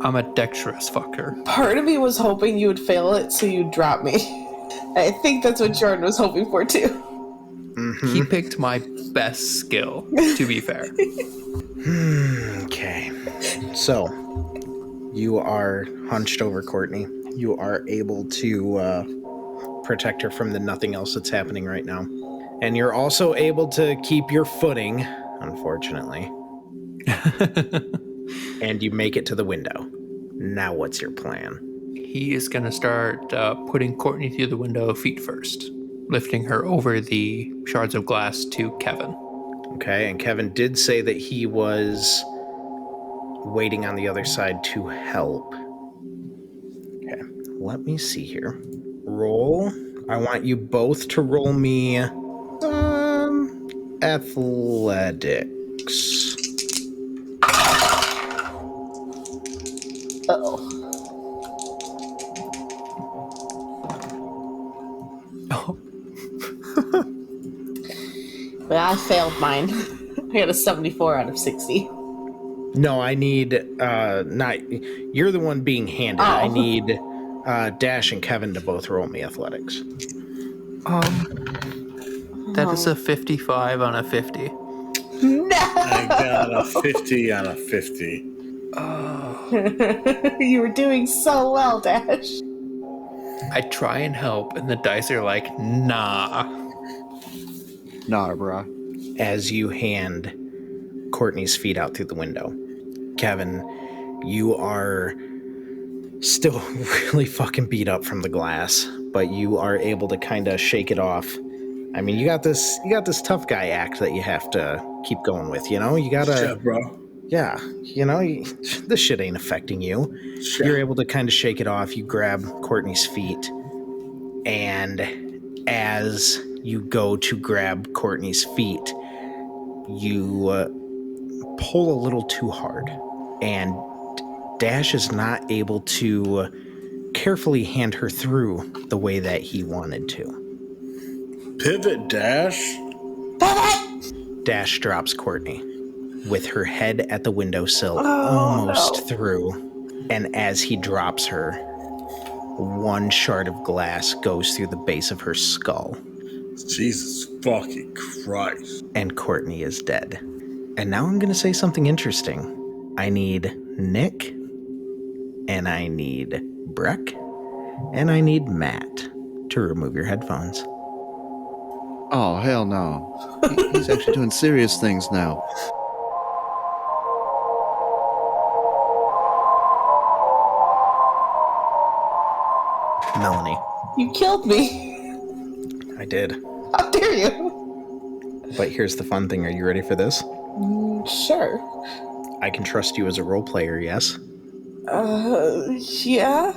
I'm a dexterous fucker. Part of me was hoping you would fail it so you'd drop me. I think that's what Jordan was hoping for too. Mm-hmm. He picked my best skill, to be fair. Okay. So, you are hunched over Courtney. You are able to protect her from the nothing else that's happening right now. And you're also able to keep your footing, unfortunately. And you make it to the window. Now what's your plan? He is going to start putting Courtney through the window feet first, lifting her over the shards of glass to Kevin. Okay, and Kevin did say that he was waiting on the other side to help. Okay, let me see here. Roll. I want you both to roll me athletics. Uh-oh. Oh. Well, I failed mine. I got a 74 out of 60. No, I need not. You're the one being handed. Oh. I need Dash and Kevin to both roll me athletics. That is a 55 on a 50. No! I got a 50 on a 50. You were doing so well, Dash. I try and help, and the dice are like, nah. Nah, bruh. as you hand Courtney's feet out through the window. Kevin, you are still really fucking beat up from the glass, but you are able to kind of shake it off. I mean, you got this tough guy act that you have to keep going with, you know? You gotta... Shit, bro. Yeah, you know, this shit ain't affecting you. Shit. You're able to kind of shake it off. You grab Courtney's feet, and as you go to grab Courtney's feet, you pull a little too hard, and Dash is not able to carefully hand her through the way that he wanted to. Pivot, Dash. Dash drops Courtney with her head at the windowsill, almost through, and as he drops her, one shard of glass goes through the base of her skull. Jesus fucking Christ. And Courtney is dead. And now I'm going to say something interesting. I need Nick, and I need Breck, and I need Matt to remove your headphones. Oh, hell no. He's actually doing serious things now. Melanie. You killed me. I did. How dare you? But here's the fun thing. Are you ready for this? Sure. I can trust you as a role player, yes? Yeah.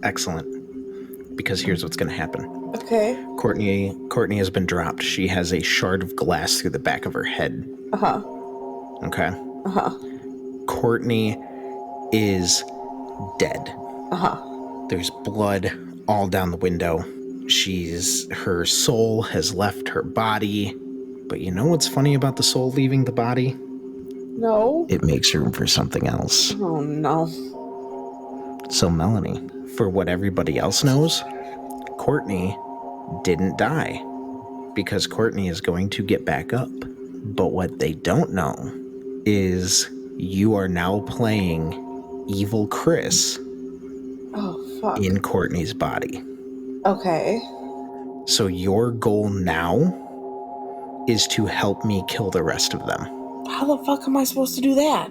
Excellent. Because here's what's going to happen. Okay. Courtney has been dropped. She has a shard of glass through the back of her head. Uh-huh. Okay? Uh-huh. Courtney is dead. Uh-huh. There's blood all down the window. Her soul has left her body. But you know what's funny about the soul leaving the body? No. It makes room for something else. Oh, no. So, Melanie, for what everybody else knows, Courtney didn't die. Because Courtney is going to get back up. But what they don't know is you are now playing Evil Chris in Courtney's body. Okay. So your goal now is to help me kill the rest of them. How the fuck am I supposed to do that?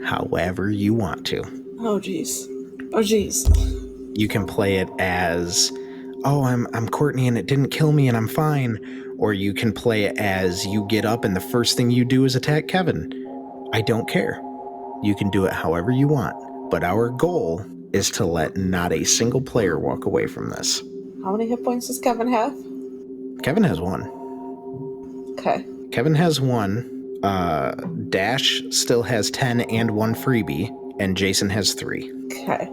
However you want to. Oh, jeez. Oh, jeez. You can play it as, oh, I'm Courtney and it didn't kill me and I'm fine. Or you can play it as you get up and the first thing you do is attack Kevin. I don't care. You can do it however you want. But our goal is to let not a single player walk away from this. How many hit points does Kevin have? Kevin has 1. Okay. Kevin has 1. Dash still has 10 and 1 freebie. And Jason has 3. Okay.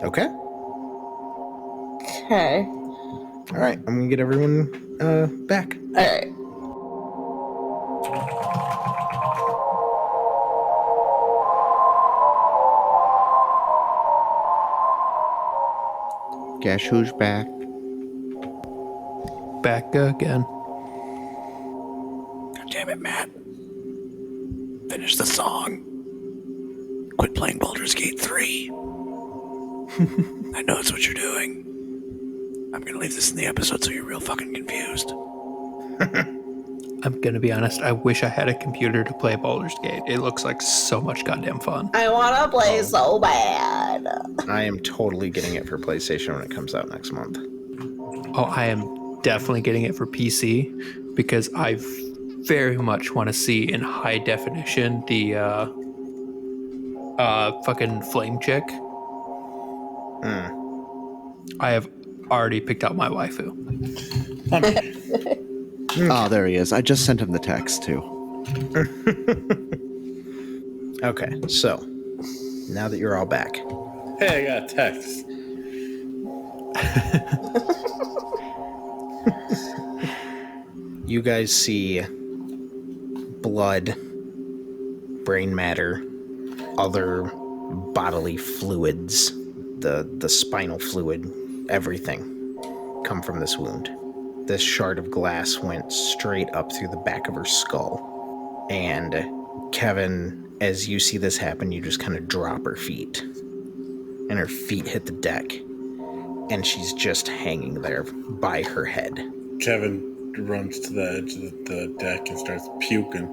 Okay? Okay. All right. I'm going to get everyone back. All right. Guess who's back? Back again. God damn it, Matt. Finish the song. Quit playing Baldur's Gate 3. I know it's what you're doing. I'm gonna leave this in the episode so you're real fucking confused. I'm gonna be honest, I wish I had a computer to play Baldur's Gate. It looks like so much goddamn fun. I want to play so bad. I am totally getting it for PlayStation when it comes out next month. Oh, I am definitely getting it for PC because I very much want to see in high definition the fucking flame chick. I have already picked out my waifu. Oh, there he is. I just sent him the text, too. Okay, so now that you're all back, Hey, I got a text. you guys see blood, brain matter, other bodily fluids, the spinal fluid, everything come from this wound. This shard of glass went straight up through the back of her skull. And Kevin, as you see this happen, you just kind of drop her feet. And her feet hit the deck. And she's just hanging there by her head. Kevin, runs to the edge of the deck and starts puking.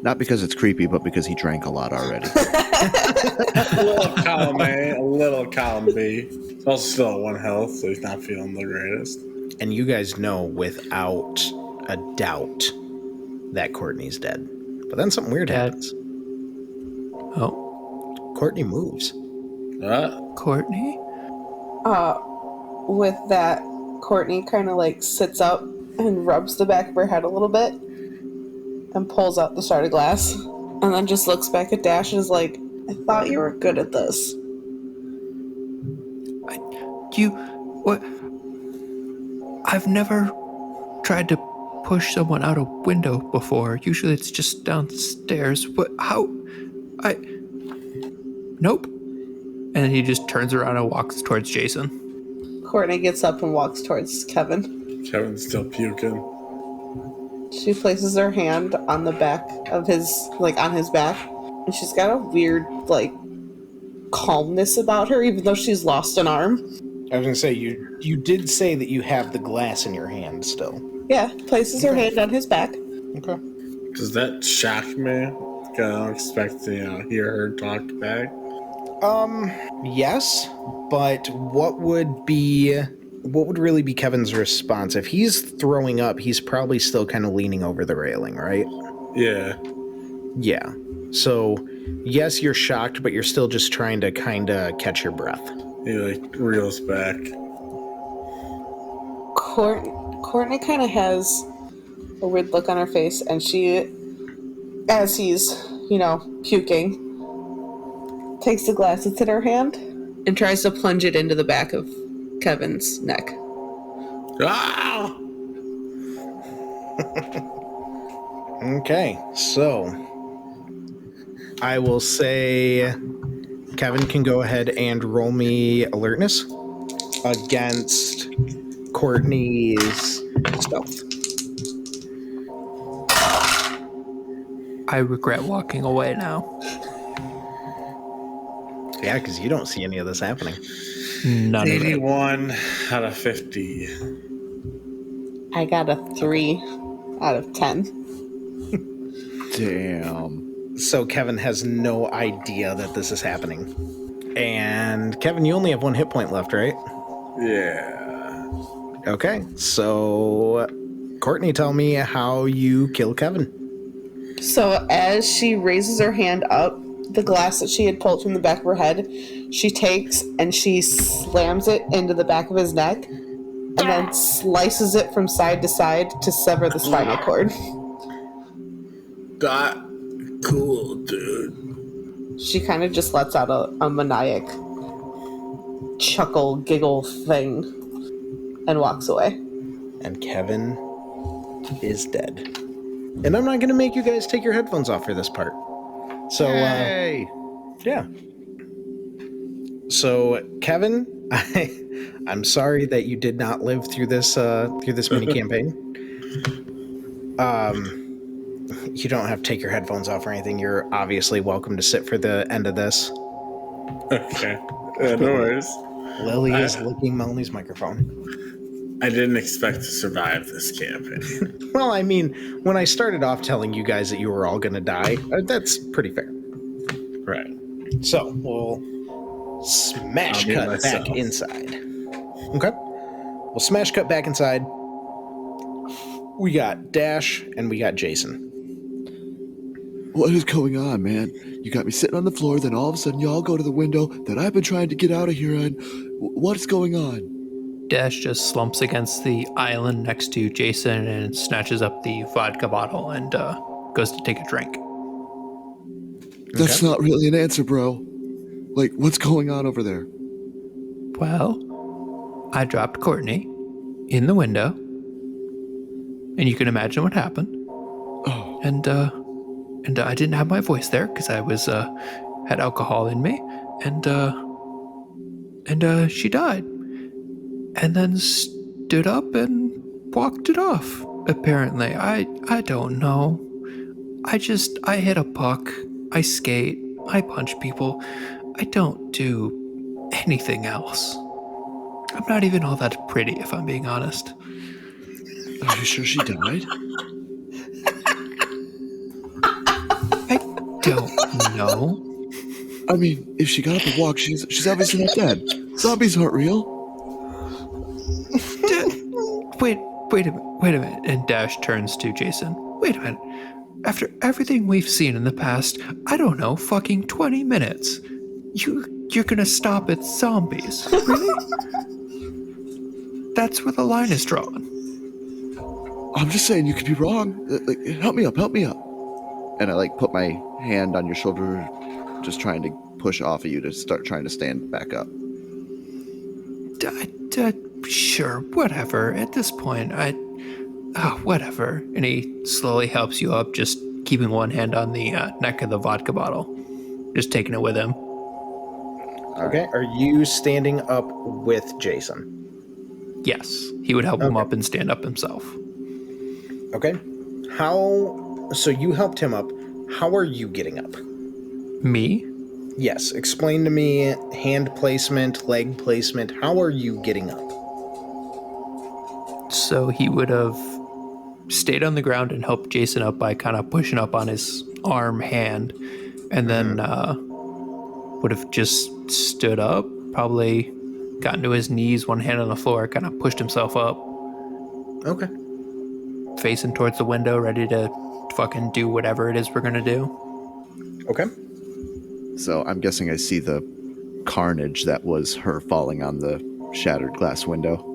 Not because it's creepy, but because he drank a lot already. A little column A, a little column B. He's also still at 1 health, so he's not feeling the greatest. And you guys know without a doubt that Courtney's dead. But then something weird happens. Oh, Courtney moves. Courtney? With that, Courtney kind of like sits up and rubs the back of her head a little bit and pulls out the shard of glass and then just looks back at Dash and is like, I thought you were good at this. What? I've never tried to push someone out a window before. Usually it's just downstairs. What? How? Nope. And he just turns around and walks towards Jason. Courtney gets up and walks towards Kevin. Kevin's still puking. She places her hand on the back of his, like on his back, and she's got a weird, like, calmness about her, even though she's lost an arm. I was going to say, you did say that you have the glass in your hand still. Yeah, places her hand on his back. Okay. Does that shock me? I don't expect to hear her talk back. Yes, but what would really be Kevin's response? If he's throwing up, he's probably still kind of leaning over the railing, right? Yeah. Yeah. So, yes, you're shocked, but you're still just trying to kind of catch your breath. He reels back. Courtney kind of has a weird look on her face, and she, as he's, puking, takes the glass that's in her hand and tries to plunge it into the back of Kevin's neck. Ah! Okay, so I will say Kevin can go ahead and roll me alertness against Courtney's stealth. I regret walking away now. Yeah, because you don't see any of this happening. None of it. 81 out of 50. I got a 3 out of 10. Damn. So Kevin has no idea that this is happening. And Kevin, you only have 1 hit point left, right? Yeah. Okay, so Courtney, tell me how you kill Kevin. So as she raises her hand up, the glass that she had pulled from the back of her head, she takes and she slams it into the back of his neck and then slices it from side to side to sever the spinal cord. That cool, dude. She kind of just lets out a maniac chuckle, giggle thing and walks away. And Kevin is dead. And I'm not going to make you guys take your headphones off for this part. So, yeah. So, Kevin, I'm sorry that you did not live through this mini campaign. You don't have to take your headphones off or anything. You're obviously welcome to sit for the end of this. Okay. Yeah, no worries. Lily is licking Melanie's microphone. I didn't expect to survive this campaign. Well, I mean, when I started off telling you guys that you were all going to die, that's pretty fair. Right. So, we'll smash cut back inside. Okay. We'll smash cut back inside. We got Dash and we got Jason. What is going on, man? You got me sitting on the floor, then all of a sudden y'all go to the window that I've been trying to get out of here on. What's going on? Dash just slumps against the island next to Jason and snatches up the vodka bottle and goes to take a drink. That's not really an answer, bro. Like, what's going on over there? Well, I dropped Courtney in the window, and you can imagine what happened. Oh. And I didn't have my voice there because I was had alcohol in me, and she died, and then stood up and walked it off. Apparently, I don't know. I hit a puck. I skate. I punch people. I don't do anything else. I'm not even all that pretty, if I'm being honest. Are you sure she died? I don't know. I mean, if she got up and walked, she's obviously not dead. Zombies aren't real. Wait a minute. And Dash turns to Jason. Wait a minute. After everything we've seen in the past, I don't know, fucking 20 minutes. You're gonna stop at zombies. Really? That's where the line is drawn. I'm just saying you could be wrong. Help me up. And I put my hand on your shoulder, just trying to push off of you to start trying to stand back up. Sure, whatever. At this point, whatever. And he slowly helps you up, just keeping one hand on the neck of the vodka bottle. Just taking it with him. Okay, are you standing up with Jason? Yes, he would help him up and stand up himself. Okay. So you helped him up. How are you getting up? Me? Yes, explain to me hand placement, leg placement. How are you getting up? So he would have stayed on the ground and helped Jason up by kind of pushing up on his arm, hand, and then would have just stood up, probably gotten to his knees, one hand on the floor, kind of pushed himself up. Okay. Facing towards the window, ready to fucking do whatever it is we're gonna do. Okay. So I'm guessing I see the carnage that was her falling on the shattered glass window.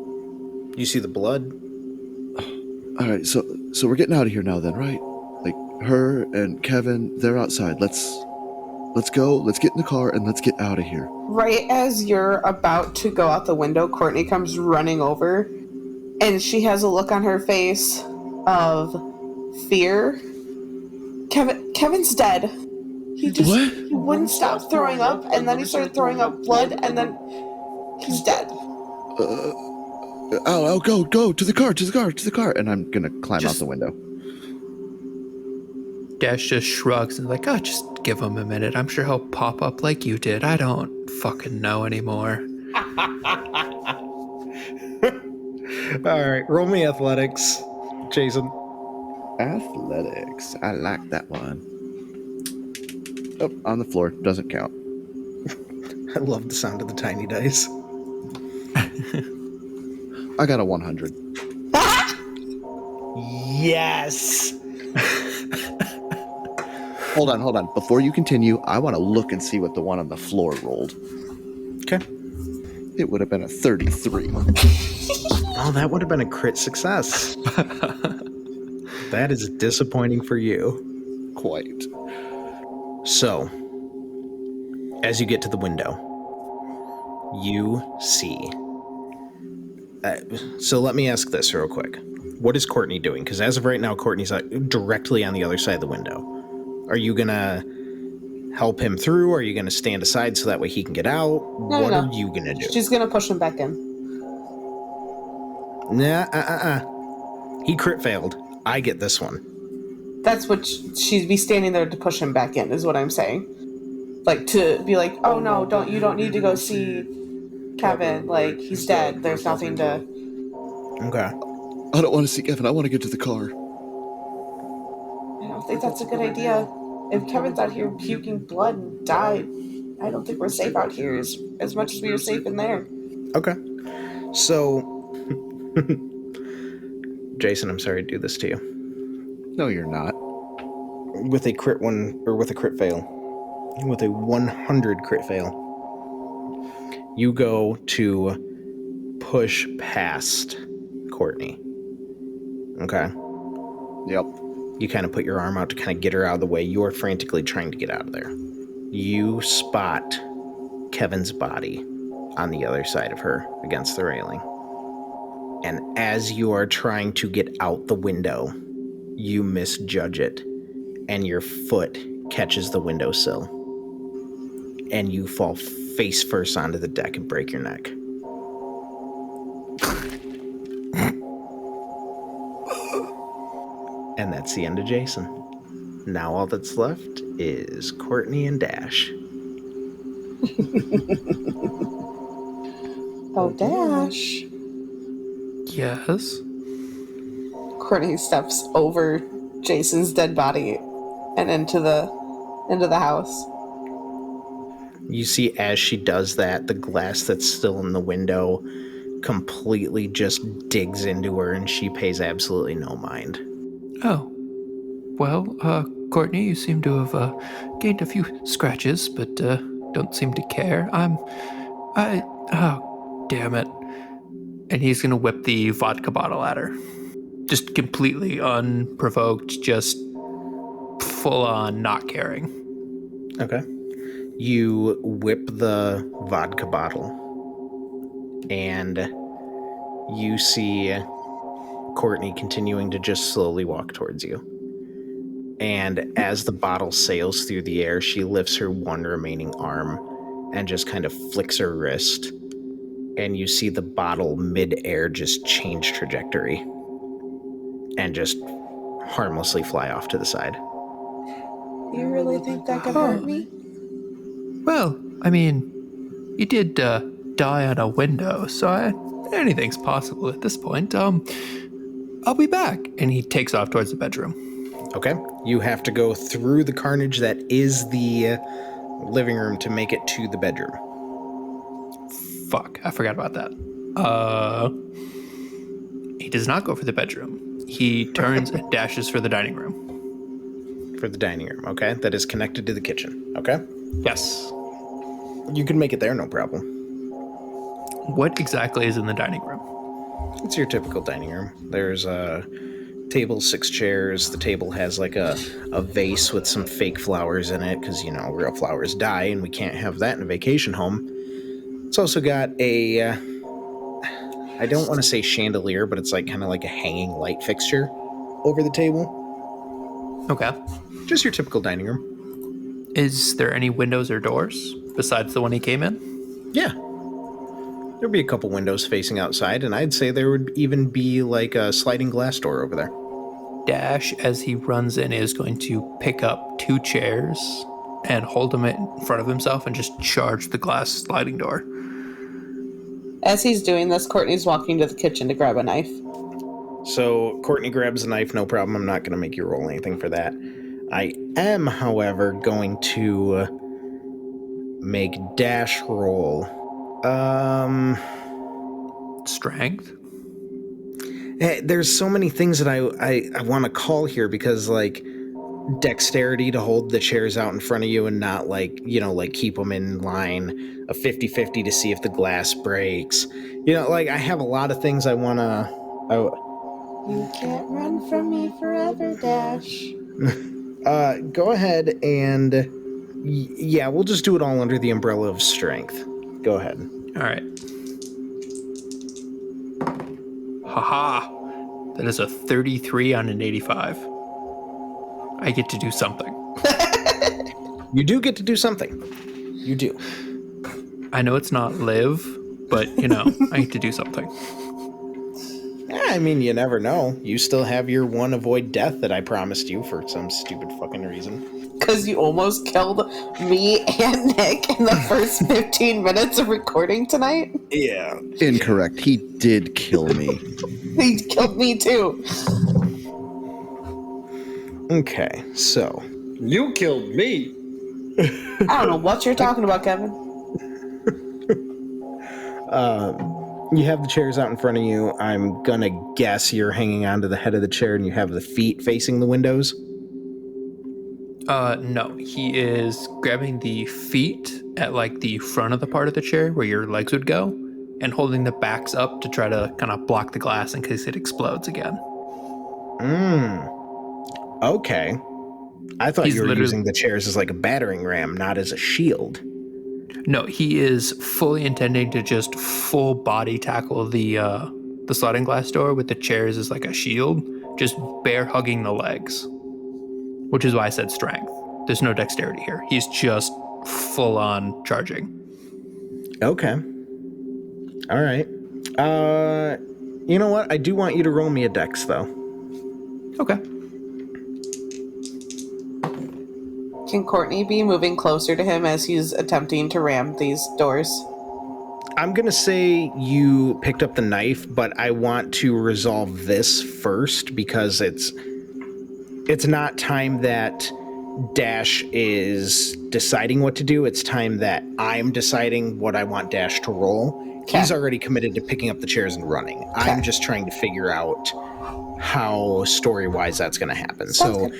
You see the blood? All right, so we're getting out of here now then, right? Like, her and Kevin, they're outside. Let's go, let's get in the car, and let's get out of here. Right as you're about to go out the window, Courtney comes running over, and she has a look on her face of fear. Kevin's dead. He wouldn't stop throwing up, and then he started throwing up blood, and then he's dead. Go to the car, and I'm gonna climb out the window. Dash just shrugs and like, just give him a minute. I'm sure he'll pop up like you did. I don't fucking know anymore. All right, roll me athletics, Jason. Athletics. I like that one. Oh, on the floor. Doesn't count. I love the sound of the tiny dice. I got a 100. Yes! Hold on. Before you continue, I want to look and see what the one on the floor rolled. Okay. It would have been a 33. Oh, that would have been a crit success. That is disappointing for you. Quite. So, as you get to the window, you see... so let me ask this real quick. What is Courtney doing? Because as of right now, Courtney's directly on the other side of the window. Are you going to help him through? Or are you going to stand aside so that way he can get out? What are you going to do? She's going to push him back in. Nah, He crit failed. I get this one. That's what she'd be standing there to push him back in, is what I'm saying. Like, to be like, oh no, you don't need to go see Kevin. Like, he's dead. There's nothing to... Okay. I don't want to see Kevin. I want to get to the car. I don't think that's a good idea. If Kevin's out here puking blood and died, I don't think we're safe out here as much as we were safe in there. Okay. So, Jason, I'm sorry to do this to you. No, you're not. With a crit fail, with a 100 crit fail, you go to push past Courtney. Okay? Yep. You kind of put your arm out to kind of get her out of the way. You're frantically trying to get out of there. You spot Kevin's body on the other side of her against the railing. And as you are trying to get out the window, you misjudge it, and your foot catches the windowsill, and you fall face first onto the deck and break your neck. And that's the end of Jason. Now all that's left is Courtney and Dash. Oh, Dash. Yes? Courtney steps over Jason's dead body and into the house. You see, as she does that, the glass that's still in the window completely just digs into her, and she pays absolutely no mind. Oh. Well, Courtney, you seem to have gained a few scratches, but don't seem to care. Oh, damn it. And he's gonna whip the vodka bottle at her. Just completely unprovoked, just full on not caring. Okay. You whip the vodka bottle, and you see Courtney continuing to just slowly walk towards you. And as the bottle sails through the air, she lifts her one remaining arm and just kind of flicks her wrist. And you see the bottle mid-air just change trajectory and just harmlessly fly off to the side. You really think that could hurt me? Well, I mean, you did die on a window, so anything's possible at this point. I'll be back. And he takes off towards the bedroom. Okay. You have to go through the carnage that is the living room to make it to the bedroom. Fuck, I forgot about that. He does not go for the bedroom. He turns and dashes for the dining room. For the dining room, okay? That is connected to the kitchen, okay? Yes. You can make it there, no problem. What exactly is in the dining room? It's your typical dining room. There's a table, 6 chairs. The table has like a vase with some fake flowers in it because, you know, real flowers die and we can't have that in a vacation home. It's also got a, I don't want to say chandelier, but it's like kind of like a hanging light fixture over the table. Okay. Just your typical dining room. Is there any windows or doors besides the one he came in? Yeah. There'd be a couple windows facing outside, and I'd say there would even be like a sliding glass door over there. Dash, as he runs in, is going to pick up 2 chairs and hold them in front of himself and just charge the glass sliding door. As he's doing this, Courtney's walking to the kitchen to grab a knife. So Courtney grabs a knife, no problem. I'm not going to make you roll anything for that. I am, however, going to make Dash roll. Strength? There's so many things that I want to call here because, like, dexterity to hold the chairs out in front of you and not, like, you know, like, keep them in line. A 50-50 to see if the glass breaks. You know, like, I have a lot of things I want to... You can't run from me forever, Dash. Go ahead and... yeah, we'll just do it all under the umbrella of strength. Go ahead. All right. Haha. That is a 33 on an 85. I get to do something. You do get to do something. You do. I know it's not live, but, you know, I get to do something. Yeah, I mean, you never know. You still have your one avoid death that I promised you for some stupid fucking reason. Because you almost killed me and Nick in the first 15 minutes of recording tonight? Yeah. Incorrect. He did kill me. He killed me too. Okay, so... You killed me. I don't know what you're talking about, Kevin. You have the chairs out in front of you. I'm gonna guess you're hanging onto the head of the chair and you have the feet facing the windows. No. He is grabbing the feet at, like, the front of the part of the chair where your legs would go and holding the backs up to try to kind of block the glass in case it explodes again. Okay. I thought He's you were literally- using the chairs as like a battering ram, not as a shield. No, he is fully intending to just full body tackle the sliding glass door with the chairs as like a shield, just bear hugging the legs. Which is why I said strength. There's no dexterity here. He's just full on charging. Okay. All right. You know what? I do want you to roll me a dex, though. Okay. Can Courtney be moving closer to him as he's attempting to ram these doors? I'm going to say you picked up the knife, but I want to resolve this first because it's not time that Dash is deciding what to do. It's time that I'm deciding what I want Dash to roll. Okay. He's already committed to picking up the chairs and running. I'm just trying to figure out how story-wise that's going to happen. So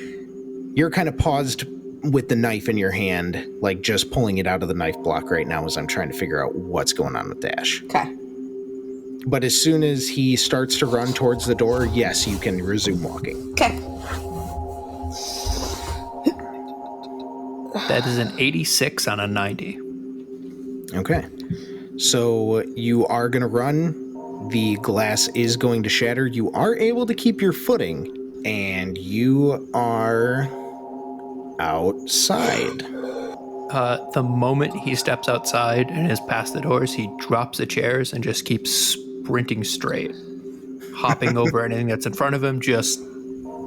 you're kind of paused with the knife in your hand, like just pulling it out of the knife block right now as I'm trying to figure out what's going on with Dash. Okay. But as soon as he starts to run towards the door, yes, you can resume walking. Okay. That is an 86 on a 90. Okay. So you are going to run. The glass is going to shatter. You are able to keep your footing, and you are outside. The moment he steps outside and is past the doors, he drops the chairs and just keeps sprinting straight, hopping over anything that's in front of him, just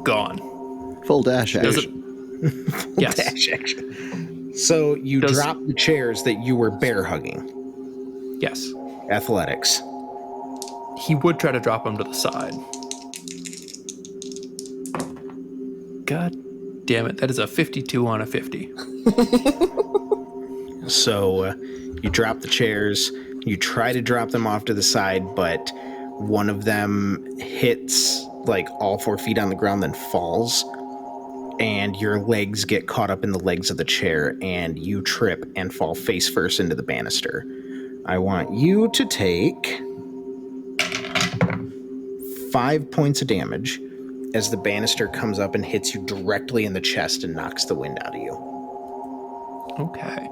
gone. Full dash Does action. it? Yes. Dash action. So you drop the chairs that you were bear hugging. Yes. Athletics. He would try to drop him to the side. God damn it. That is a 52 on a 50. So you drop the chairs. You try to drop them off to the side, but one of them hits like all 4 feet on the ground, then falls. And your legs get caught up in the legs of the chair, and you trip and fall face first into the banister. I want you to take 5 points of damage as the banister comes up and hits you directly in the chest and knocks the wind out of you. Okay.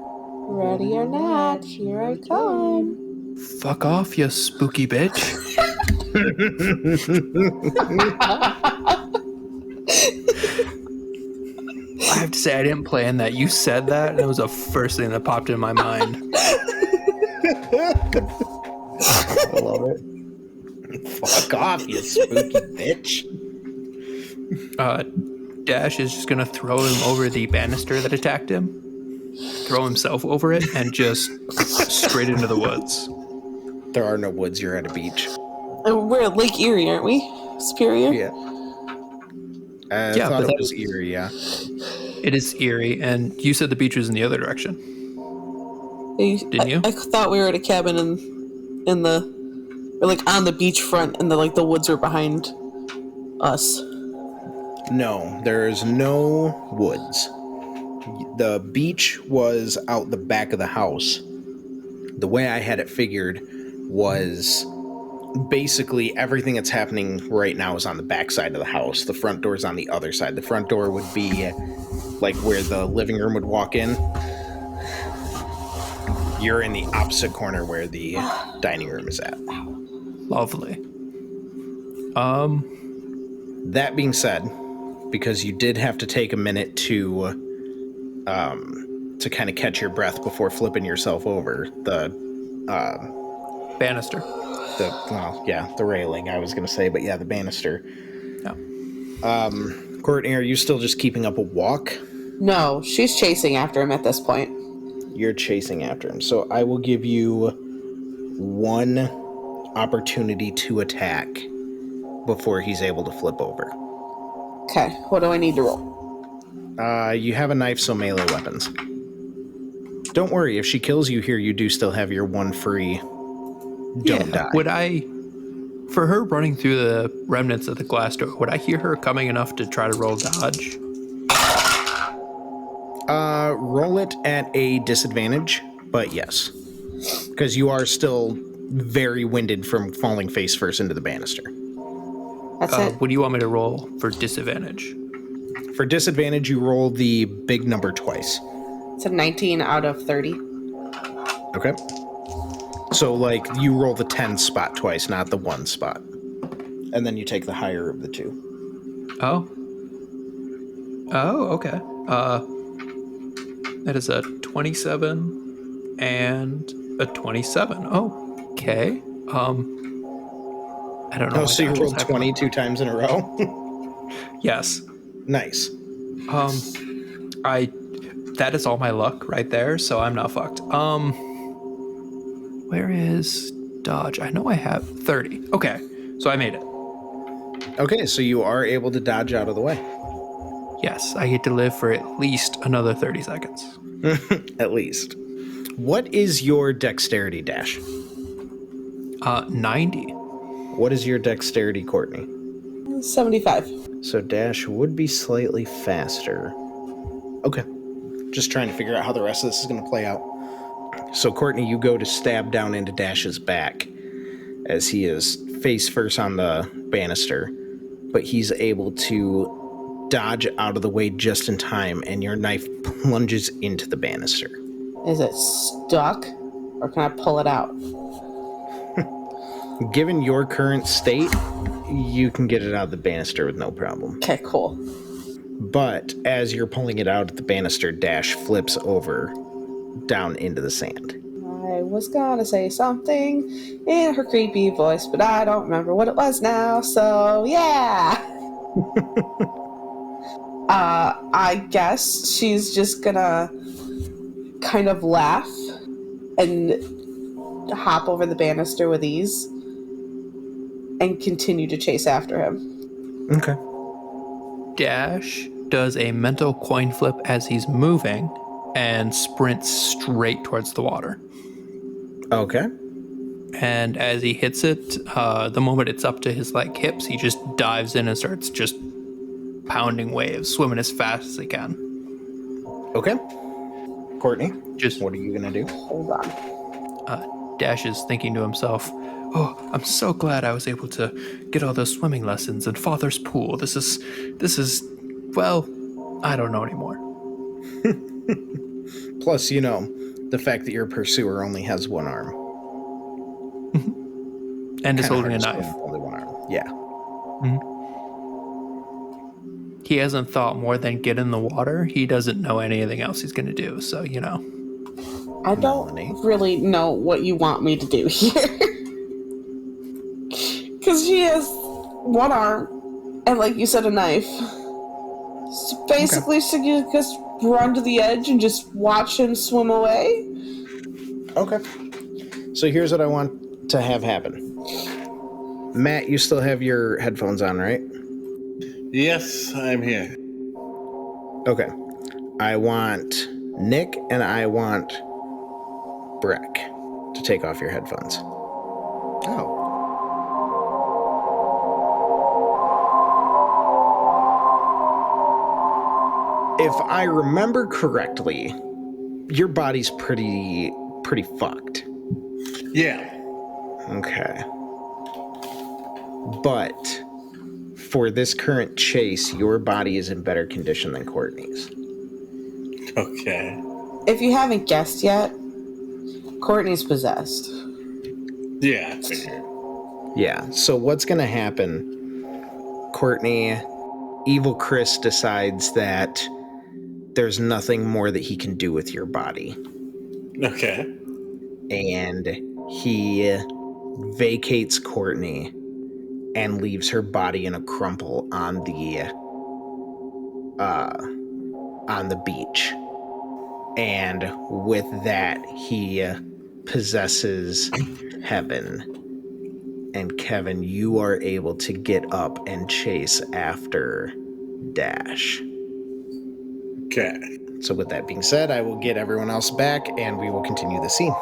Ready or not, here I come. Fuck off, you spooky bitch. I have to say, I didn't plan that. You said that, and it was the first thing that popped in my mind. I love it. Fuck off, you spooky bitch. Dash is just going to throw him over the banister that attacked him, throw himself over it, and just straight into the woods. There are no woods. You're at a beach. We're at Lake Erie, aren't we? Superior? Yeah. I Yeah, thought but it was Erie, yeah. It is Erie, and you said the beach was in the other direction. Didn't you? I thought we were at a cabin in the, or like on the beachfront, and the woods were behind us. No, there's no woods. The beach was out the back of the house. The way I had it figured was basically everything that's happening right now is on the back side of the house. The front door's on the other side. The front door would be like where the living room would walk in. You're in the opposite corner where the dining room is at. Lovely. That being said, because you did have to take a minute to kind of catch your breath before flipping yourself over, the Banister. the railing, I was going to say, but yeah, the banister. Yeah. Courtney, are you still just keeping up a walk? No, she's chasing after him at this point. You're chasing after him. So I will give you one opportunity to attack before he's able to flip over. Okay, what do I need to roll? You have a knife, so melee weapons. Don't worry, if she kills you here, you do still have your one free don't die. Would I, for her running through the remnants of the glass door, would I hear her coming enough to try to roll dodge? Roll it at a disadvantage, but yes. Because you are still very winded from falling face first into the banister. That's it. What do you want me to roll for disadvantage? For disadvantage, you roll the big number twice. It's a 19 out of 30. Okay. So, like, you roll the 10 spot twice, not the 1 spot. And then you take the higher of the two. Oh, okay. That is a 27 and a 27. Okay. I don't know. Oh, so you rolled 20 2 times in a row? Yes. Nice. That is all my luck right there, so I'm not fucked. Where is dodge? I know I have 30. Okay, so I made it. Okay, so you are able to dodge out of the way. Yes, I get to live for at least another 30 seconds. At least. What is your dexterity, Dash? 90. What is your dexterity, Courtney? 75. So Dash would be slightly faster. Okay. Just trying to figure out how the rest of this is going to play out. So Courtney, you go to stab down into Dash's back as he is face first on the banister, but he's able to dodge out of the way just in time, and your knife plunges into the banister. Is it stuck? Or can I pull it out? Given your current state, you can get it out of the banister with no problem. Okay, cool. But as you're pulling it out of the banister, Dash flips over down into the sand. I was gonna say something in her creepy voice, but I don't remember what it was now, so yeah! I guess she's just gonna kind of laugh and hop over the banister with ease and continue to chase after him. Okay. Dash does a mental coin flip as he's moving and sprints straight towards the water. Okay. And as he hits it, the moment it's up to his hips, he just dives in and starts just pounding waves, swimming as fast as he can. Okay. Courtney, What are you going to do? Hold on. Dash is thinking to himself, "Oh, I'm so glad I was able to get all those swimming lessons in Father's pool. This is, well, I don't know anymore." Plus, the fact that your pursuer only has one arm. And is Kinda holding a hard to knife. swim with only one arm. Yeah. He hasn't thought more than get in the water. He doesn't know anything else he's going to do, so, I don't really know what you want me to do here. Because she has one arm and, like you said, a knife. So basically, she can just run to the edge and just watch him swim away. Okay. So here's what I want to have happen. Matt, you still have your headphones on, right? Yes, I'm here. Okay. I want Nick and I want Breck to take off your headphones. Oh. If I remember correctly, your body's pretty fucked. Yeah. Okay. But for this current chase, your body is in better condition than Courtney's. Okay. If you haven't guessed yet, Courtney's possessed. Yeah, I figured. Yeah, so what's going to happen, Courtney, Evil Chris decides that there's nothing more that he can do with your body. Okay. And he vacates Courtney and leaves her body in a crumple on the beach. And with that, he possesses Heaven. And Kevin, you are able to get up and chase after Dash. Okay. So with that being said, I will get everyone else back and we will continue the scene.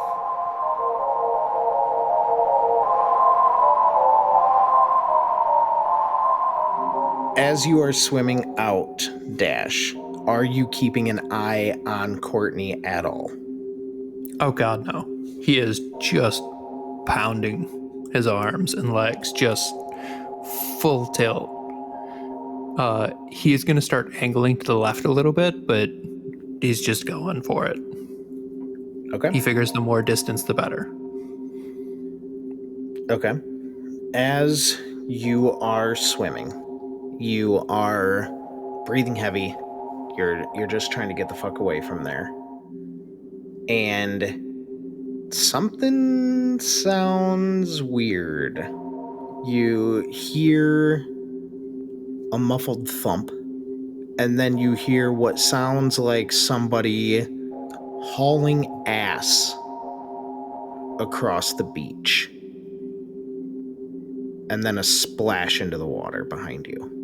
As you are swimming out, Dash, are you keeping an eye on Courtney at all? Oh god, no. He is just pounding his arms and legs, just full tilt. He is going to start angling to the left a little bit, but he's just going for it. Okay. He figures the more distance, the better. Okay. As you are swimming, you are breathing heavy. You're just trying to get the fuck away from there. And something sounds weird. You hear a muffled thump, and then you hear what sounds like somebody hauling ass across the beach. And then a splash into the water behind you.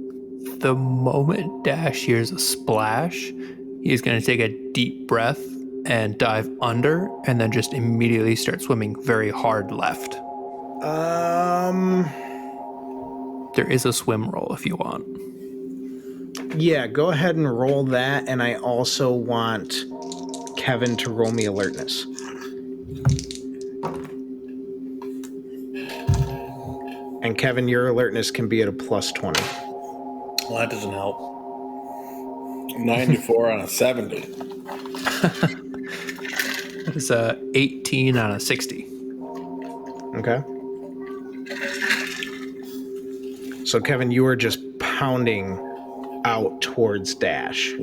The moment Dash hears a splash, he's going to take a deep breath and dive under, and then just immediately start swimming very hard left. There is a swim roll if you want. Yeah, go ahead and roll that, and I also want Kevin to roll me alertness. And Kevin, your alertness can be at a plus 20. Well, that doesn't help. 94 on a 70. It's a 18 on a 60. Okay. So, Kevin, you are just pounding out towards Dash.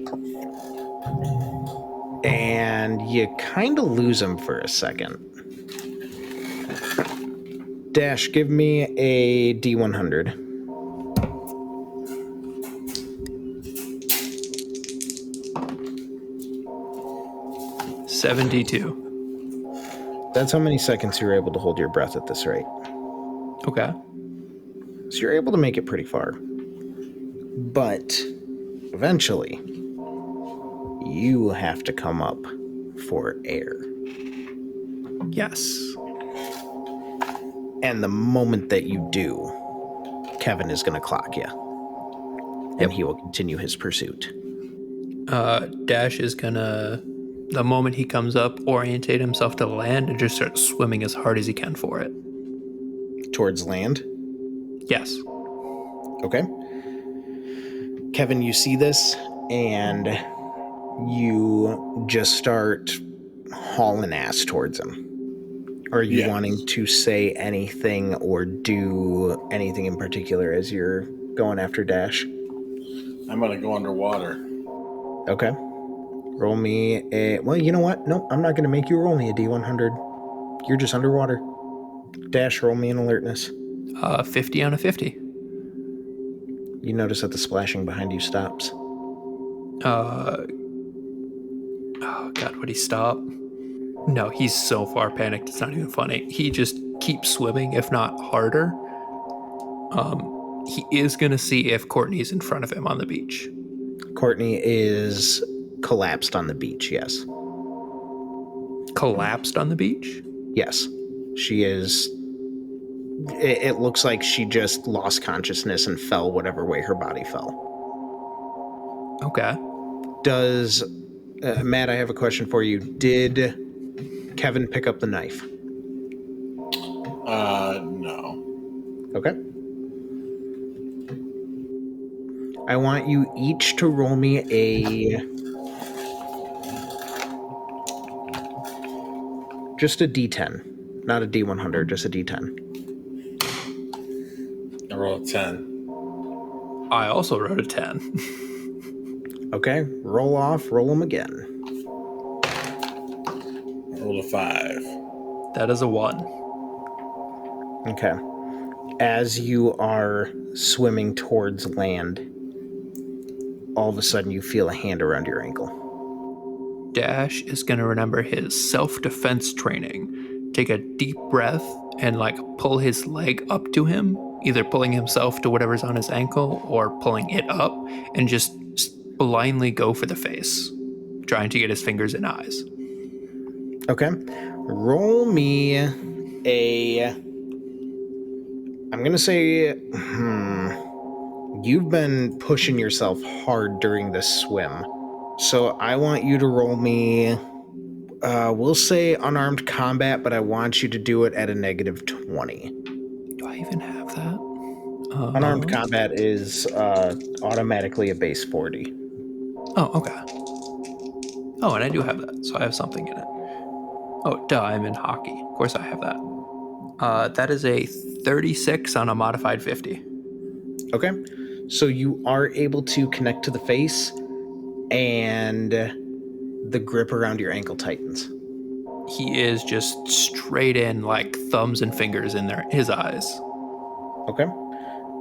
And you kind of lose him for a second. Dash, give me a D100. $72. That's how many seconds you're able to hold your breath at this rate. Okay. So you're able to make it pretty far. But eventually, you have to come up for air. Yes. And the moment that you do, Kevin is going to clock you. And he will continue his pursuit. Dash is going to, the moment he comes up, orientate himself to land and just start swimming as hard as he can for it. Towards land? Yes. Okay. Kevin, you see this, and you just start hauling ass towards him. Are you wanting to say anything or do anything in particular as you're going after Dash? I'm going to go underwater. Okay. Roll me a... Well, you know what? Nope, I'm not going to make you roll me a D100. You're just underwater. Dash, roll me an alertness. 50 on a 50. You notice that the splashing behind you stops. Oh, God, would he stop? No, he's so far panicked, it's not even funny. He just keeps swimming, if not harder. He is going to see if Courtney's in front of him on the beach. Courtney is collapsed on the beach, yes. Collapsed on the beach? Yes. She is... It looks like she just lost consciousness and fell whatever way her body fell. Okay. Does... Matt, I have a question for you. Did Kevin pick up the knife? No. Okay. I want you each to roll me just a D10. Not a D100, just a D10. I rolled a 10. I also wrote a 10. Okay, roll them again. I rolled a 5. That is a 1. Okay. As you are swimming towards land, all of a sudden you feel a hand around your ankle. Dash is going to remember his self-defense training. Take a deep breath and pull his leg up to him, either pulling himself to whatever's on his ankle or pulling it up, and just blindly go for the face, trying to get his fingers and eyes. Okay. Roll me a... I'm going to say... You've been pushing yourself hard during this swim. So I want you to roll me... we'll say unarmed combat, but I want you to do it at a negative 20. Do I even have that? Unarmed combat is automatically a base 40. Oh, okay. Oh, and I do have that, so I have something in it. Oh, duh, I'm in hockey. Of course I have that. That is a 36 on a modified 50. Okay. So you are able to connect to the face, and the grip around your ankle tightens. He is just straight in, thumbs and fingers in his eyes. Okay.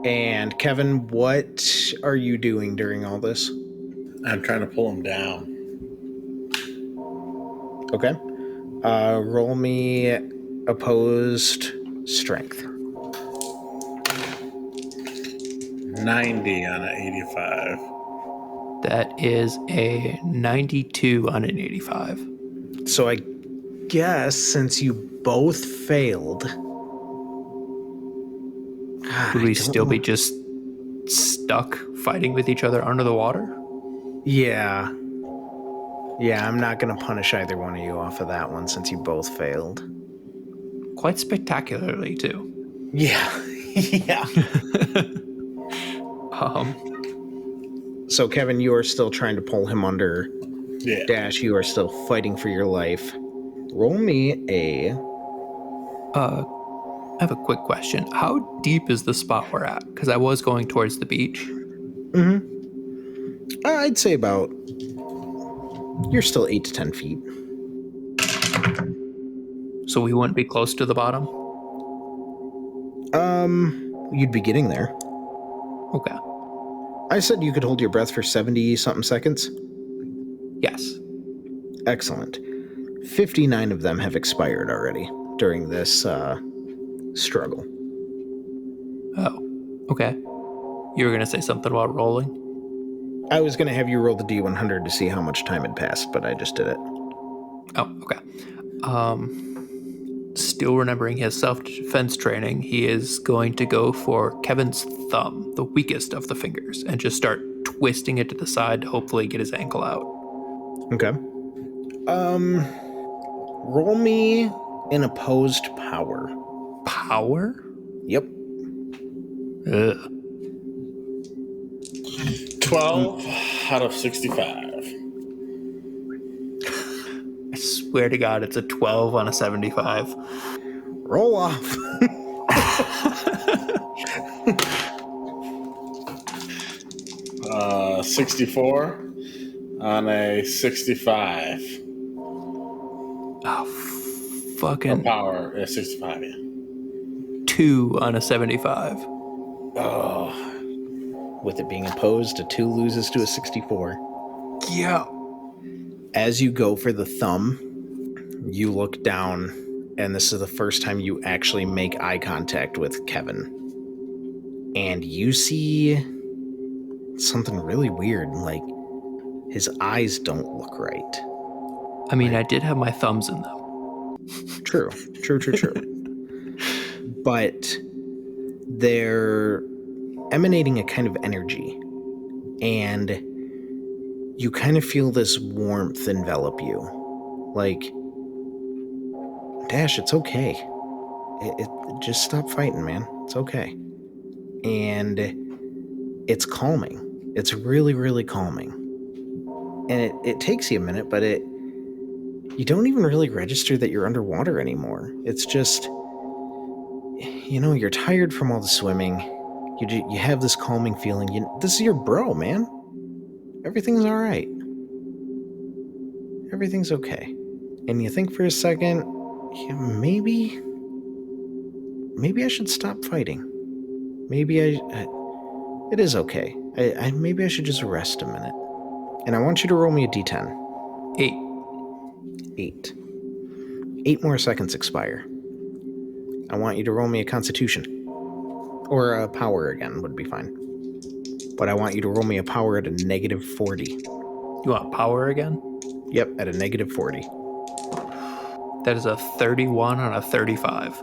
And Kevin, what are you doing during all this? I'm trying to pull him down. Okay. Roll me opposed strength. 90 on an 85. That is a 92 on an 85. So I guess since you both failed, Would we still be just stuck fighting with each other under the water? Yeah, I'm not going to punish either one of you off of that one since you both failed. Quite spectacularly, too. Yeah. So, Kevin, you are still trying to pull him under. Yeah. Dash, you are still fighting for your life. Roll me a... I have a quick question. How deep is the spot we're at? Because I was going towards the beach. I'd say about... You're still 8 to 10 feet. So we wouldn't be close to the bottom? You'd be getting there. Okay. I said you could hold your breath for 70-something seconds. Yes. Excellent. 59 of them have expired already during this struggle. Oh, okay. You were going to say something about rolling? I was going to have you roll the D100 to see how much time had passed, but I just did it. Oh, okay. Still remembering his self-defense training, he is going to go for Kevin's thumb, the weakest of the fingers, and just start twisting it to the side to hopefully get his ankle out. Okay. Roll me an opposed power. Power? Yep. Ugh. 12 out of 65. I swear to God, it's a 12 on a 75. Roll off. 64 on a 65. Oh, fucking Power, 65, yeah. 2 on a 75. Oh. With it being opposed, a 2 loses to a 64. Yeah. As you go for the thumb, you look down, and this is the first time you actually make eye contact with Kevin. And you see something really weird, like his eyes don't look right. I mean, I did have my thumbs in them. True. But they're emanating a kind of energy, and you kind of feel this warmth envelop you. Like, Dash, it's okay. Just stop fighting, man. It's okay. And it's calming. It's really, really calming. And it takes you a minute, but you don't even really register that you're underwater anymore. It's just, you're tired from all the swimming. You have this calming feeling. This is your bro, man. Everything's all right. Everything's okay. And you think for a second, yeah, maybe I should stop fighting. Maybe it is okay. Maybe I should just rest a minute. And I want you to roll me a d10. 8. 8 more seconds expire. I want you to roll me a constitution. Or a power again would be fine. But I want you to roll me a power at a negative 40. You want power again? Yep, at a negative 40. That is a 31 on a 35.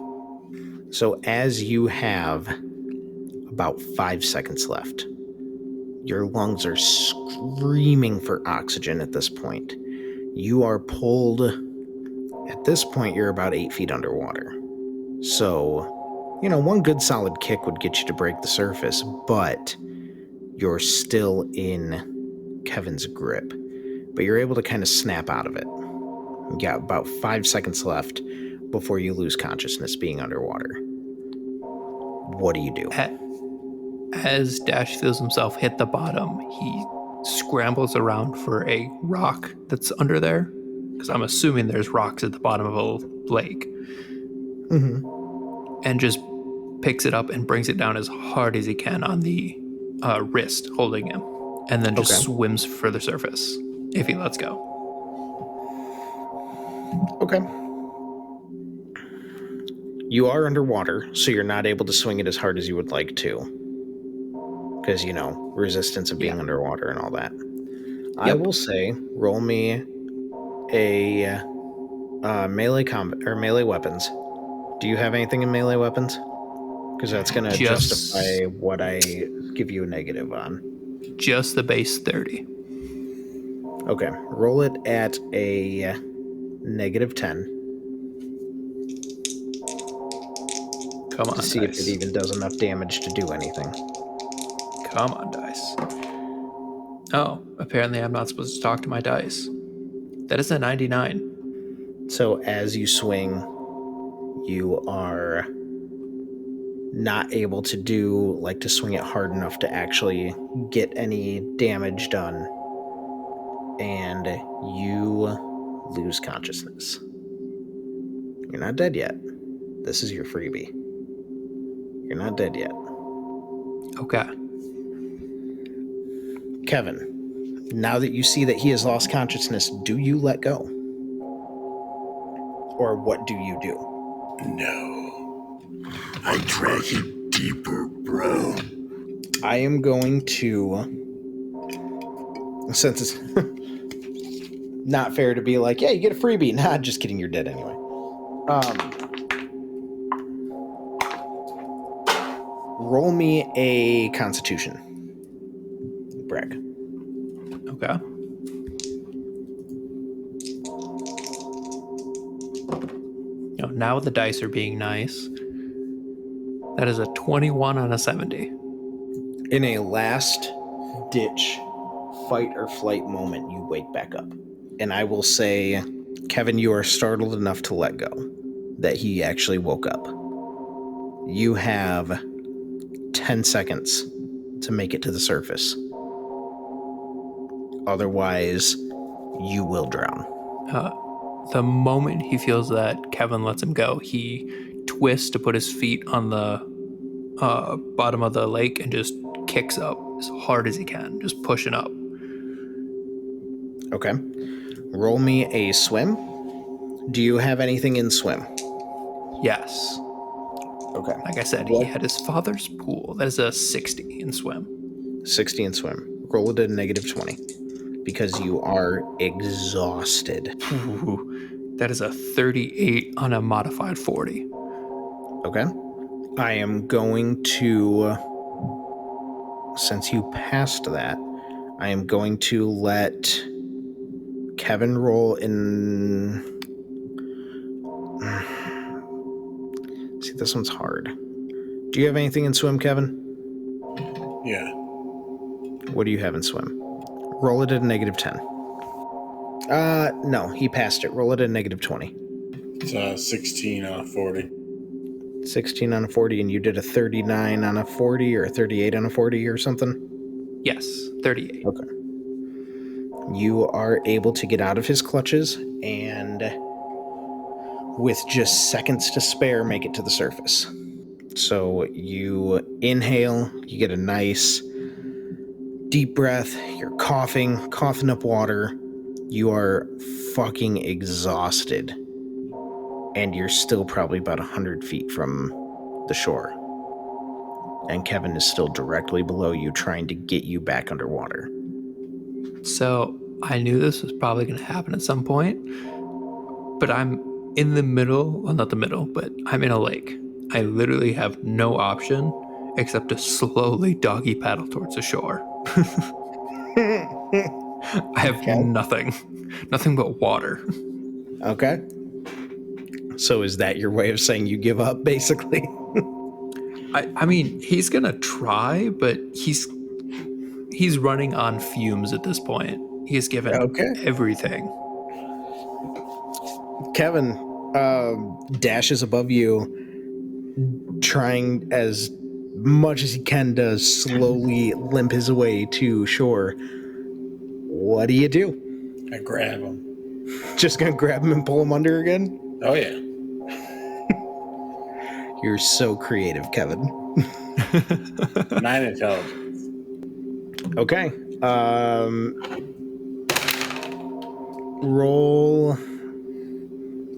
So as you have about 5 seconds left, your lungs are screaming for oxygen at this point. You are pulled, at this point you're about 8 feet underwater. So, one good solid kick would get you to break the surface, but you're still in Kevin's grip. But you're able to kind of snap out of it. You got about 5 seconds left before you lose consciousness being underwater. What do you do? As Dash feels himself hit the bottom, he scrambles around for a rock that's under there. Because I'm assuming there's rocks at the bottom of a lake. Mm-hmm. And just picks it up and brings it down as hard as he can on the wrist holding him. And then just swims for the surface if he lets go. Okay. You are underwater, so you're not able to swing it as hard as you would like to. Because, resistance of being underwater and all that. I will say, roll me a melee combat or melee weapons. Do you have anything in melee weapons? Because that's going to justify what I give you a negative on. Just the base 30. Okay, roll it at a -10. Come on, to see dice. if it even does enough damage to do anything. Come on, dice. Oh, apparently I'm not supposed to talk to my dice. That is a 99. So as you swing, you are not able to swing it hard enough to actually get any damage done. And you lose consciousness. You're not dead yet. This is your freebie. You're not dead yet. Okay. Kevin, now that you see that he has lost consciousness, do you let go? Or what do you do? No. I drag him deeper, bro. I am going to, since it's not fair to be like, yeah, you get a freebie. Nah, just kidding, you're dead anyway. Roll me a Constitution, Bragg. Okay. Now the dice are being nice. That is a 21 on a 70. In a last-ditch fight or flight moment, you wake back up. And I will say, Kevin, you are startled enough to let go, that he actually woke up. You have 10 seconds to make it to the surface. Otherwise, you will drown. The moment he feels that Kevin lets him go, he twists to put his feet on the bottom of the lake and just kicks up as hard as he can, just pushing up. Okay. Roll me a swim. Do you have anything in swim? Yes. Okay. Like I said, he had his father's pool. That is a 60 in swim. 60 in swim. Roll it at a -20 because you are exhausted. Ooh, that is a 38 on a modified 40. Okay. I am going to, since you passed that, I am going to let Kevin roll in. See, this one's hard. Do you have anything in swim, Kevin? Yeah. What do you have in swim? Roll it at a -10. No, he passed it. Roll it at a -20. It's 16 on a 40. 16 on a 40, and you did a 39 on a 40 or a 38 on a 40 or something? Yes, 38. Okay. You are able to get out of his clutches and, with just seconds to spare, make it to the surface. So you inhale, you get a nice deep breath, you're coughing up water, you are fucking exhausted, and you're still probably about 100 feet from the shore. And Kevin is still directly below you, trying to get you back underwater. So I knew this was probably going to happen at some point, but I'm in the middle, well, not the middle, but I'm in a lake. I literally have no option except to slowly doggy paddle towards the shore. I have nothing but water. Okay. So is that your way of saying you give up, basically? I mean, he's gonna try, but he's running on fumes at this point. He's given everything. Kevin dashes above you, trying as much as he can to slowly limp his way to shore. What do you do? I grab him. Just gonna grab him and pull him under again? Oh, yeah. You're so creative, Kevin. 9 intelligence. Okay. Roll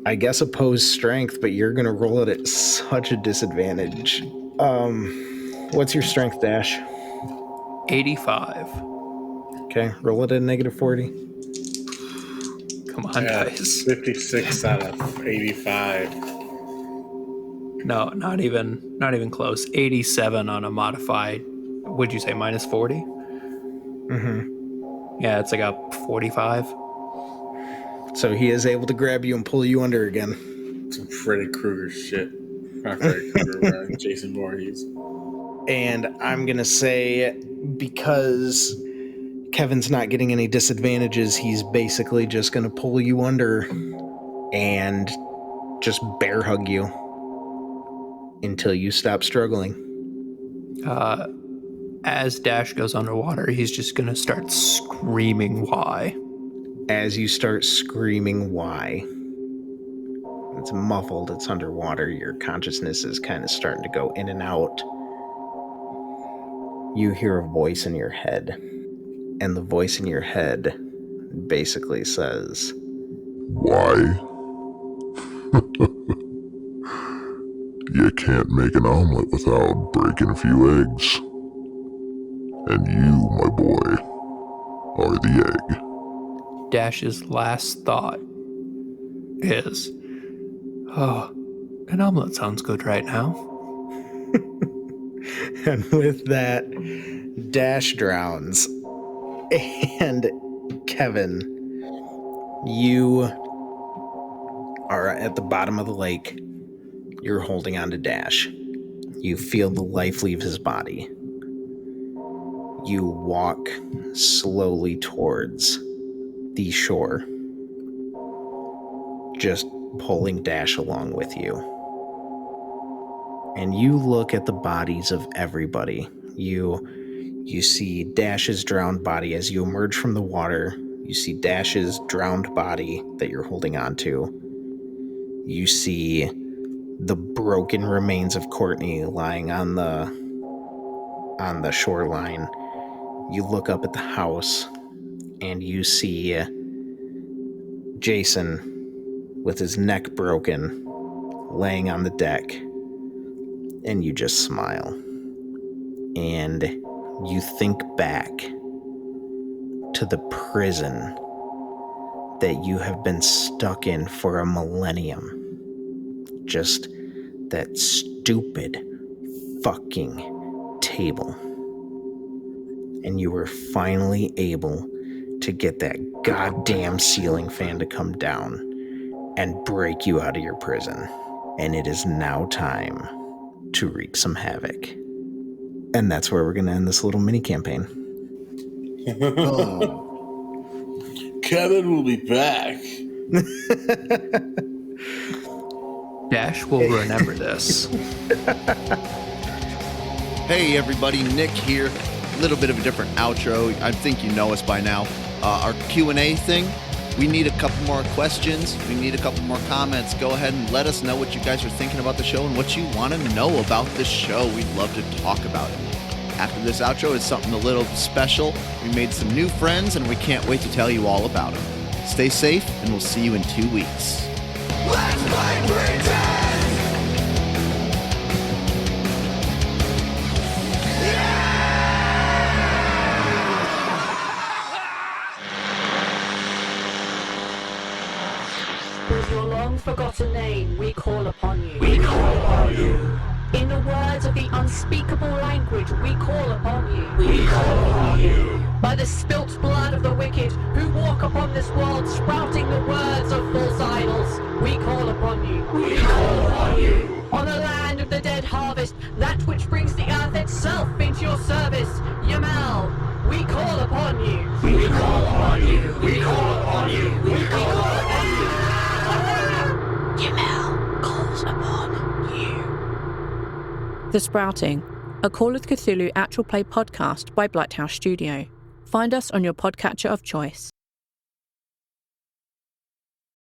I guess opposed strength, but you're gonna roll it at such a disadvantage. What's your strength, Dash? 85. Okay, roll it at -40. Come on, guys. 56 out of 85. No, not even close. 87 on a modified. Would you say -40? Mm-hmm. Yeah, it's like a 45. So he is able to grab you and pull you under again. Some Freddy Krueger shit. Not Freddy Krueger, Jason Voorhees. And I'm gonna say, because Kevin's not getting any disadvantages, he's basically just gonna pull you under and just bear hug you until you stop struggling. As Dash goes underwater, he's just gonna start screaming why. As you start screaming why, it's muffled, it's underwater, your consciousness is kind of starting to go in and out. You hear a voice in your head, and the voice in your head basically says, Why? You can't make an omelet without breaking a few eggs. And you, my boy, are the egg. Dash's last thought is, oh, an omelet sounds good right now. and with that, Dash drowns. And Kevin, you are at the bottom of the lake. You're holding on to Dash. You feel the life leave his body. You walk slowly towards the shore, just pulling Dash along with you. And you look at the bodies of everybody. You see Dash's drowned body as you emerge from the water. You see Dash's drowned body that you're holding on to. You see the broken remains of Courtney lying on the shoreline. You look up at the house and you see Jason with his neck broken laying on the deck, and you just smile. And you think back to the prison that you have been stuck in for a millennium. Just that stupid fucking table. And you were finally able to get that goddamn ceiling fan to come down and break you out of your prison. And it is now time to wreak some havoc. And that's where we're going to end this little mini campaign. Kevin will be back. Dash will remember this. Hey everybody, Nick here. A little bit of a different outro. I think you know us by now. Our Q&A thing, we need a couple more questions. We need a couple more comments. Go ahead and let us know what you guys are thinking about the show and what you want to know about the show. We'd love to talk about it. After this outro is something a little special. We made some new friends and we can't wait to tell you all about them. Stay safe and we'll see you in 2 weeks. Let's play pretend! With your long-forgotten name, we call upon you. We call upon you. In the words of the unspeakable language, we call upon you. We call upon you. By the spilt blood of the wicked, who walk upon this world, sprouting the words of false idols, we call upon you. We call upon you. On the land of the dead harvest, that which brings the earth itself into your service, Yamal, we call upon you. We call upon you. We call upon you. We call upon you. Yamal calls upon you. The Sprouting, a Call of Cthulhu actual play podcast by Blighthouse Studio. Find us on your podcatcher of choice.